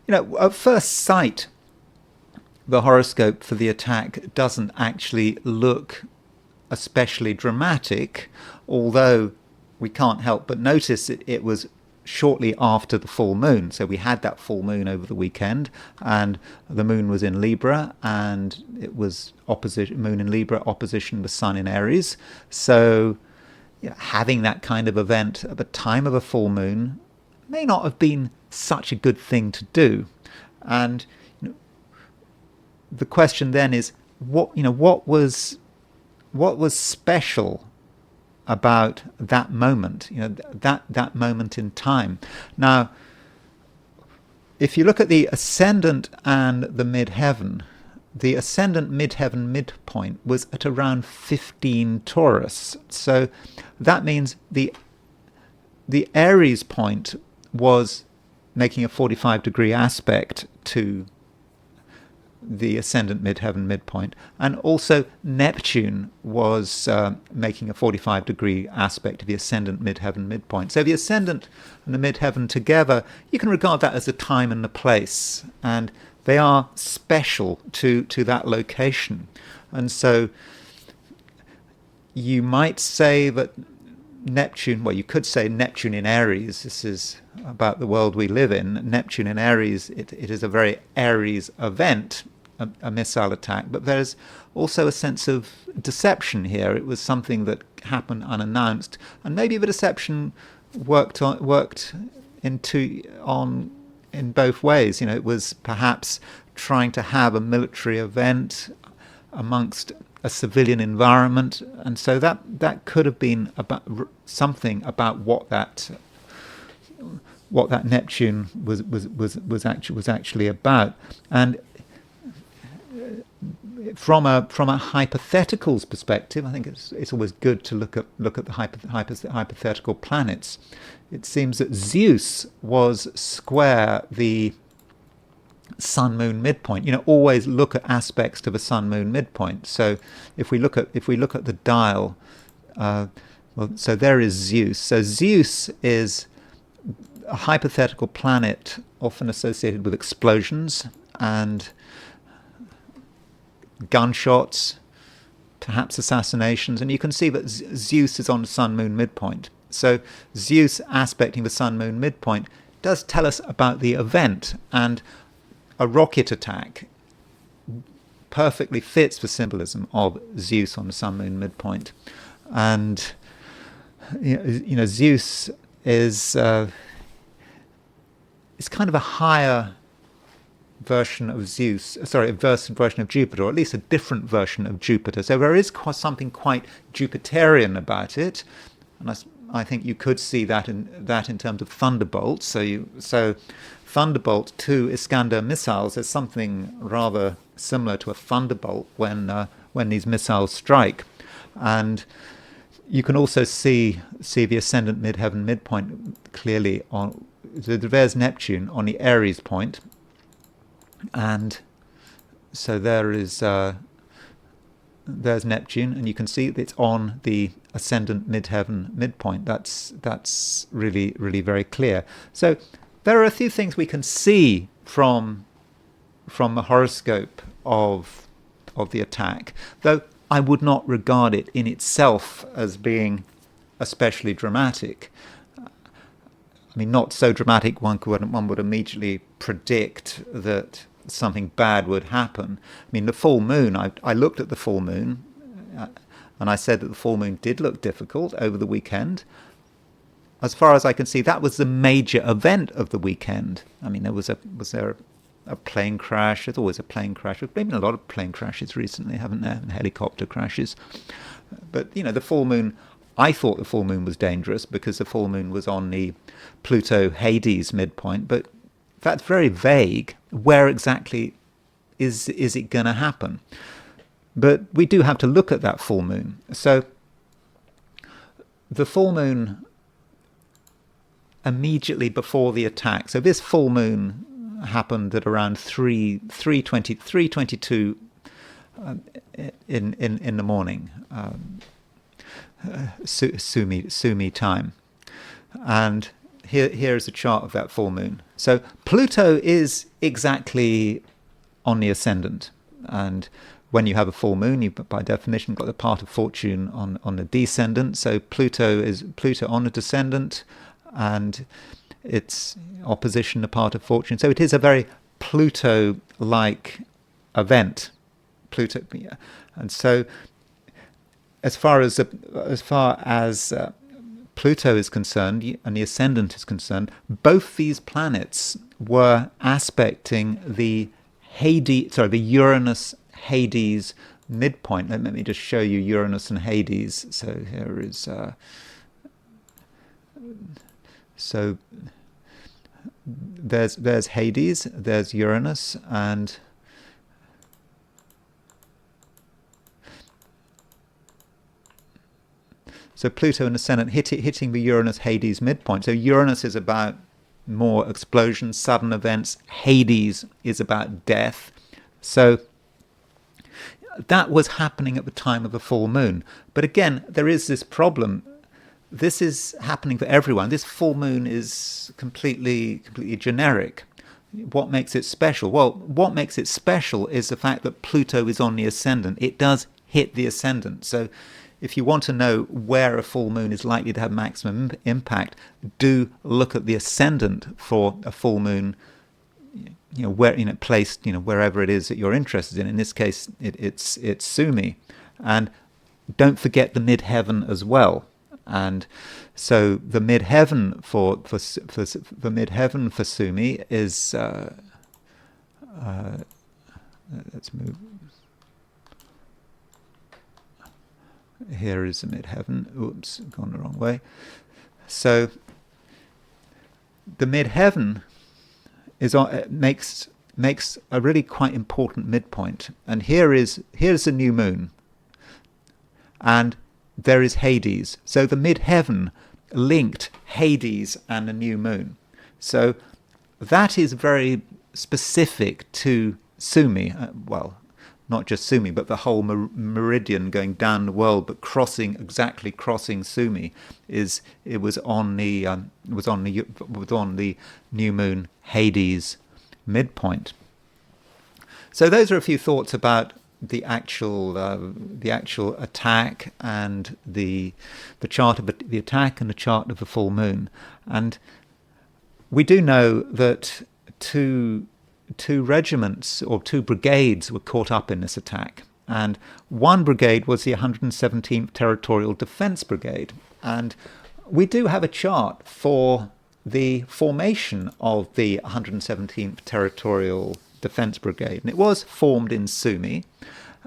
at first sight, the horoscope for the attack doesn't actually look especially dramatic, although we can't help but notice it was shortly after the full moon. So we had that full moon over the weekend, and the moon was in Libra, and it was moon in Libra opposition the sun in Aries. So having that kind of event at the time of a full moon may not have been such a good thing to do. And the question then is, what was special about that moment, that moment in time. Now, if you look at the ascendant and the midheaven, the ascendant midheaven midpoint was at around 15 Taurus. So that means the Aries point was making a 45-degree aspect to the ascendant midheaven midpoint, and also Neptune was making a 45-degree aspect to the ascendant midheaven midpoint. So the ascendant and the midheaven together, you can regard that as a time and a place, and they are special to that location. And so you might say that Neptune, well, you could say Neptune in Aries, this is about the world we live in. Neptune in Aries, it is a very Aries event, a missile attack, but there's also a sense of deception here. It was something that happened unannounced, and maybe the deception worked in both ways. It was perhaps trying to have a military event amongst a civilian environment, and so that could have been about something about what that Neptune was actually about. And from a hypotheticals perspective, I think it's always good to look at the hypothetical planets. It seems that Zeus was square the sun-moon midpoint. Always look at aspects to the sun-moon midpoint. So if we look at the dial, so there is Zeus. So Zeus is a hypothetical planet often associated with explosions and gunshots, perhaps assassinations, and you can see that Zeus is on the sun-moon midpoint. So Zeus aspecting the sun-moon midpoint does tell us about the event, and a rocket attack perfectly fits the symbolism of Zeus on the sun-moon midpoint. And Zeus is kind of a higher version of version of Jupiter, or at least a different version of Jupiter. So there is something quite Jupiterian about it, and I think you could see that in terms of thunderbolts. So Thunderbolt 2 Iskander missiles is something rather similar to a thunderbolt when these missiles strike, and you can also see the ascendant midheaven midpoint clearly on. There's Neptune on the Aries point. And so there's Neptune, and you can see it's on the ascendant midheaven midpoint. That's really, really very clear. So there are a few things we can see from the horoscope of the attack, though I would not regard it in itself as being especially dramatic. I mean, not so dramatic one would immediately predict that something bad would happen. I mean, the full moon, I looked at the full moon, and I said that the full moon did look difficult over the weekend. as far as I can see, that was the major event of the weekend. I mean, was there a plane crash? There's always a plane crash. There's been a lot of plane crashes recently, haven't there? And helicopter crashes. But, the full moon, I thought the full moon was dangerous because the full moon was on the Pluto-Hades midpoint. But that's very vague. Where exactly is it going to happen? But we do have to look at that full moon. So the full moon immediately before the attack. So this full moon happened at around 3:22 in the morning, Sumy time. And here is a chart of that full moon. So Pluto is exactly on the ascendant, and when you have a full moon, you by definition got the part of fortune on the descendant. So Pluto on the descendant, and its opposition the part of fortune. So it is a very Pluto-like event. And so as far as Pluto is concerned and the ascendant is concerned, both these planets were aspecting the Uranus-Hades midpoint. Let me just show you Uranus and Hades. So here is so there's Hades, there's Uranus, and so Pluto in the ascendant hitting the Uranus-Hades midpoint. So Uranus is about more explosions, sudden events. Hades is about death. So that was happening at the time of the full moon. But again, there is this problem. This is happening for everyone. This full moon is completely generic. What makes it special? Well, what makes it special is the fact that Pluto is on the ascendant. It does hit the ascendant. So if you want to know where a full moon is likely to have maximum impact, do look at the ascendant for a full moon, where placed, wherever it is that you're interested in. In this case, it's Sumy, and don't forget the midheaven as well. And so the midheaven for Sumy is let's move. Here is the midheaven. Oops, gone the wrong way. So the midheaven makes a really quite important midpoint. And here's the new moon, and there is Hades. So the midheaven linked Hades and the new moon. So that is very specific to Sumy. Well, not just Sumy, but the whole meridian going down the world, but crossing Sumy was on the new moon Hades midpoint. So those are a few thoughts about the actual attack and the chart of the attack and the chart of the full moon. And we do know that two regiments or two brigades were caught up in this attack, and one brigade was the 117th Territorial Defence Brigade. And we do have a chart for the formation of the 117th Territorial Defence Brigade, and it was formed in Sumy,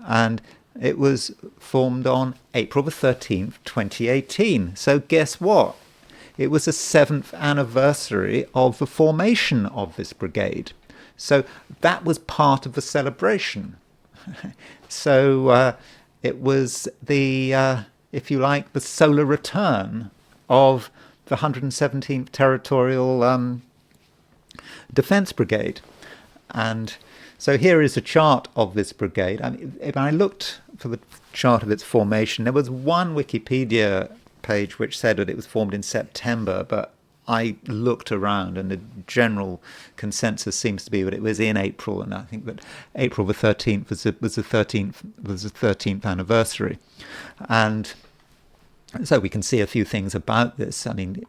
and it was formed on April the 13th, 2018. So guess what? It was the 7th anniversary of the formation of this brigade. So that was part of the celebration. So it was if you like, the solar return of the 117th Territorial Defence Brigade. And so here is a chart of this brigade. I mean, if I looked for the chart of its formation, there was one Wikipedia page which said that it was formed in September, but I looked around, and the general consensus seems to be that it was in April, and I think that April the 13th was the 13th anniversary. And so we can see a few things about this. I mean,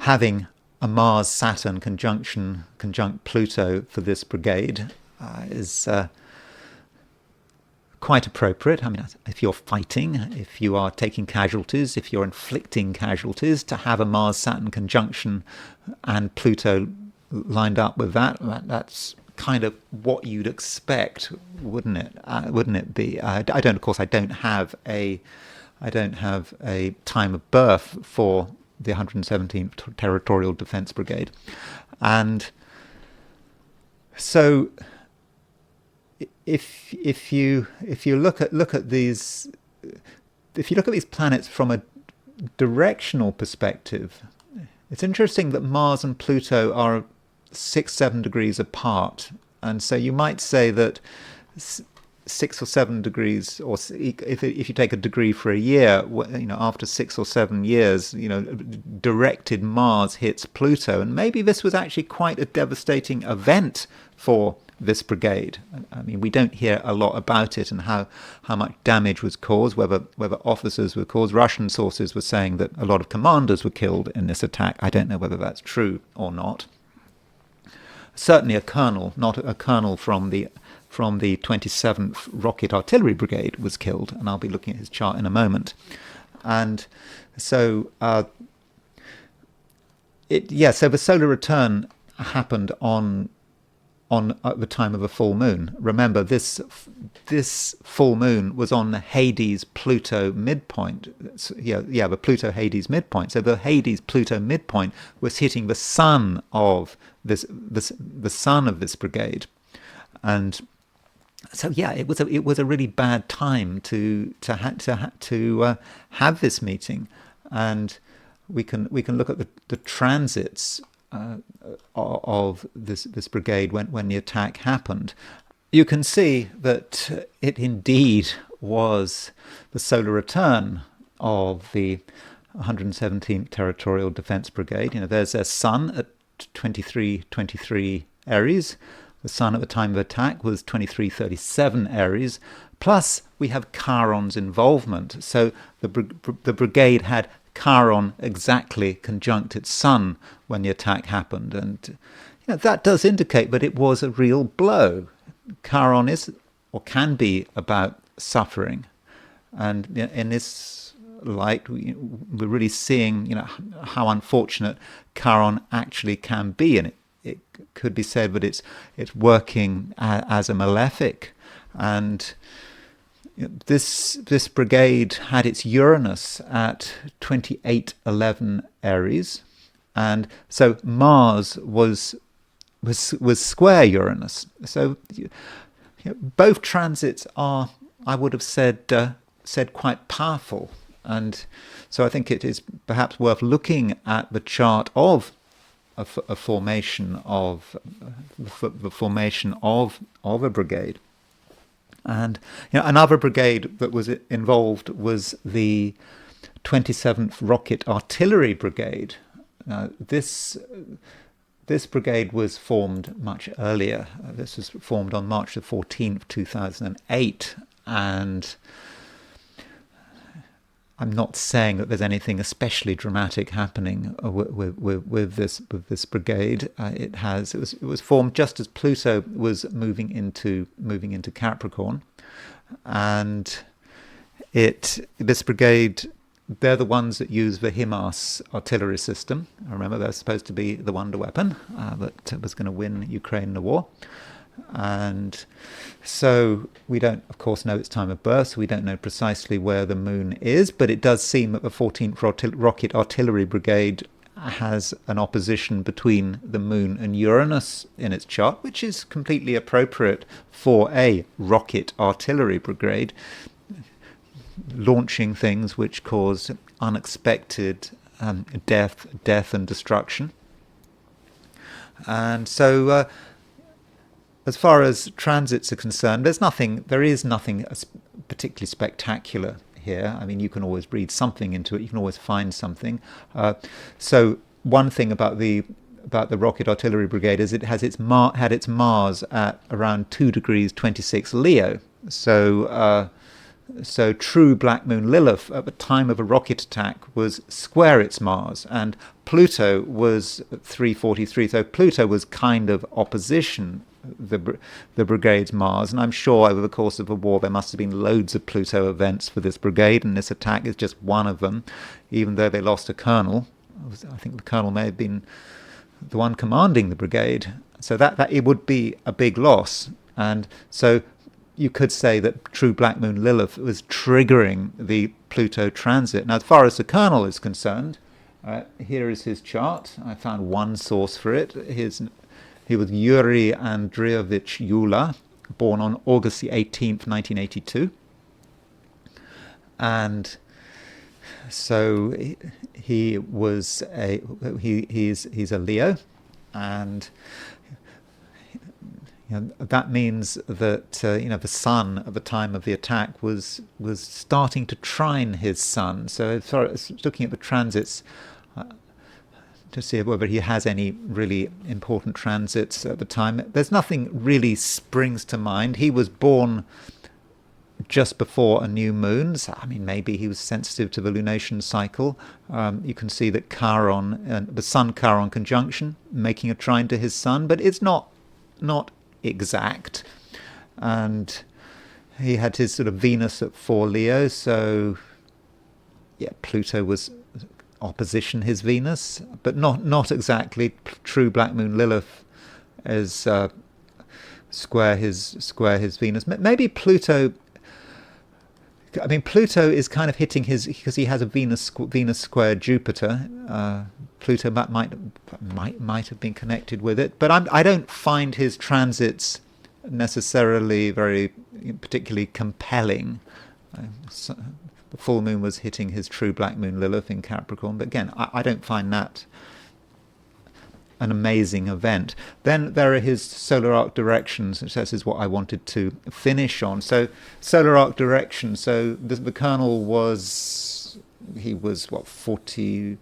having a Mars-Saturn conjunct Pluto for this brigade is quite appropriate. I mean, if you're fighting, if you are taking casualties, if you're inflicting casualties, to have a Mars-Saturn conjunction and Pluto lined up with that, that's kind of what you'd expect, wouldn't it? Wouldn't it be? I don't, of course, I don't have a time of birth for the 117th Territorial Defence Brigade, and so if you look at these planets from a directional perspective, it's interesting that Mars and Pluto are 6-7 degrees apart, and so you might say that 6 or 7 degrees, or if you take a degree for a year, after 6 or 7 years, directed Mars hits Pluto, and maybe this was actually quite a devastating event for this brigade. I mean, we don't hear a lot about it and how much damage was caused, whether officers were caused. Russian sources were saying that a lot of commanders were killed in this attack. I don't know whether that's true or not. Certainly a colonel, not a colonel from the 27th Rocket Artillery Brigade was killed, and I'll be looking at his chart in a moment. And so, so the solar return happened on at the time of a full moon. Remember, this full moon was on the Hades-Pluto midpoint. The Pluto-Hades midpoint. So the Hades-Pluto midpoint was hitting the sun of the sun of this brigade, and so it was a really bad time to have this meeting, and we can look at the transits of this brigade when the attack happened. You can see that it indeed was the solar return of the 117th Territorial Defence Brigade. There's their sun at 2323 Aries. The sun at the time of attack was 2337 Aries. Plus, we have Chiron's involvement. So the brigade had Chiron exactly conjunct its sun when the attack happened, and that does indicate that it was a real blow. Chiron is, or can be, about suffering, and in this light, we're really seeing how unfortunate Chiron actually can be, and it could be said that it's working as a malefic. And this brigade had its Uranus at 2811 Aries, and so Mars was square Uranus. So both transits are, I would have said quite powerful, and so I think it is perhaps worth looking at the chart of a formation of the formation of a brigade. And another brigade that was involved was the 27th Rocket Artillery Brigade. This brigade was formed much earlier. This was formed on March the 14th, 2008, and I'm not saying that there's anything especially dramatic happening with this brigade. It was formed just as Pluto was moving into Capricorn, and this brigade, they're the ones that use the HIMARS artillery system. Remember, they're supposed to be the wonder weapon that was going to win Ukraine the war. And so we don't, of course, know its time of birth, so we don't know precisely where the moon is, but it does seem that the 14th Rocket Artillery Brigade has an opposition between the moon and Uranus in its chart, which is completely appropriate for a rocket artillery brigade, launching things which cause unexpected death and destruction. And so as far as transits are concerned, there is nothing particularly spectacular here. I mean, you can always read something into it. You can always find something. So one thing about the Rocket Artillery Brigade is it has had its Mars at around 2 degrees 26 Leo. So true Black Moon Lilith at the time of a rocket attack was square its Mars, and Pluto was 343. So Pluto was kind of opposition the brigade's Mars. And I'm sure over the course of the war there must have been loads of Pluto events for this brigade, and this attack is just one of them, even though they lost a colonel. I think the colonel may have been the one commanding the brigade. So that it would be a big loss. And so you could say that true Black Moon Lilith was triggering the Pluto transit. Now, as far as the colonel is concerned, here is his chart. I found one source for it. He was Yuri Andreevich Yula, born on August the 18th, 1982. And so he's a Leo, and that means that the sun at the time of the attack was starting to trine his sun. So as far as looking at the transits to see whether he has any really important transits at the time, there's nothing really springs to mind. He was born just before a new moon. So, I mean, maybe he was sensitive to the lunation cycle. You can see that Chiron, the Sun-Chiron conjunction, making a trine to his sun, but it's not exact. And he had his sort of Venus at 4 Leo, so yeah, Pluto was opposition his Venus, but not exactly. True Black Moon Lilith is square his Venus. Maybe Pluto. I mean, Pluto is kind of hitting his, because he has a Venus square Jupiter. Pluto might have been connected with it, but I don't find his transits necessarily particularly compelling. The full moon was hitting his true Black Moon Lilith in Capricorn, but again, I don't find that an amazing event. Then there are his solar arc directions, which this is what I wanted to finish on. So solar arc direction. So the colonel was 42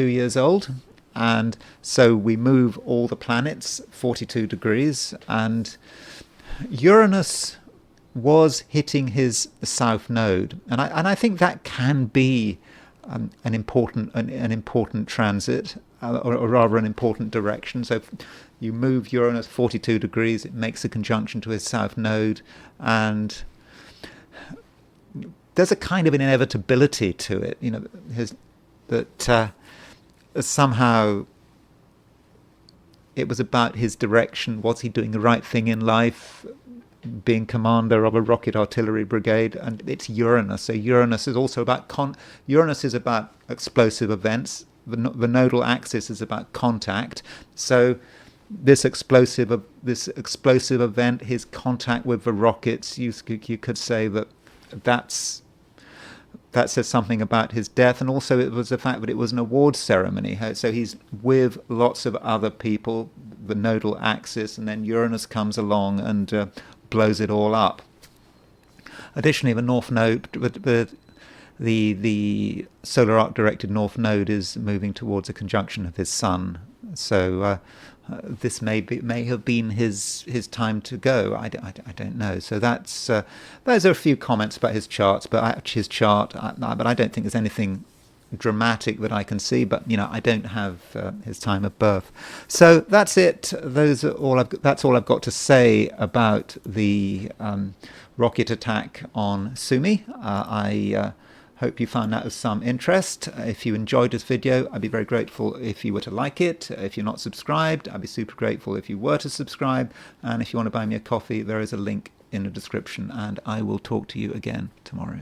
years old, and so we move all the planets 42 degrees, and Uranus was hitting his south node, and I think that can be an important transit, or rather an important direction. So if you move Uranus 42 degrees, it makes a conjunction to his south node, and there's a kind of an inevitability to it, that somehow it was about his direction. Was he doing the right thing in life, being commander of a rocket artillery brigade? And it's Uranus. So Uranus is also about Uranus is about explosive events. The nodal axis is about contact. So this explosive event, his contact with the rockets, you could say that says something about his death. And also it was the fact that it was an awards ceremony. So he's with lots of other people, the nodal axis, and then Uranus comes along and blows it all up. Additionally, the north node, the solar arc directed north node is moving towards a conjunction of his sun. So this may have been his time to go. I don't know. So those are a few comments about his charts, but but I don't think there's anything dramatic that I can see. But I don't have his time of birth. So that's it. That's all I've got to say about the rocket attack on Sumy. I hope you found that of some interest. If you enjoyed this video, I'd be very grateful if you were to like it. If you're not subscribed, I'd be super grateful if you were to subscribe. And if you want to buy me a coffee, there is a link in the description, and I will talk to you again tomorrow.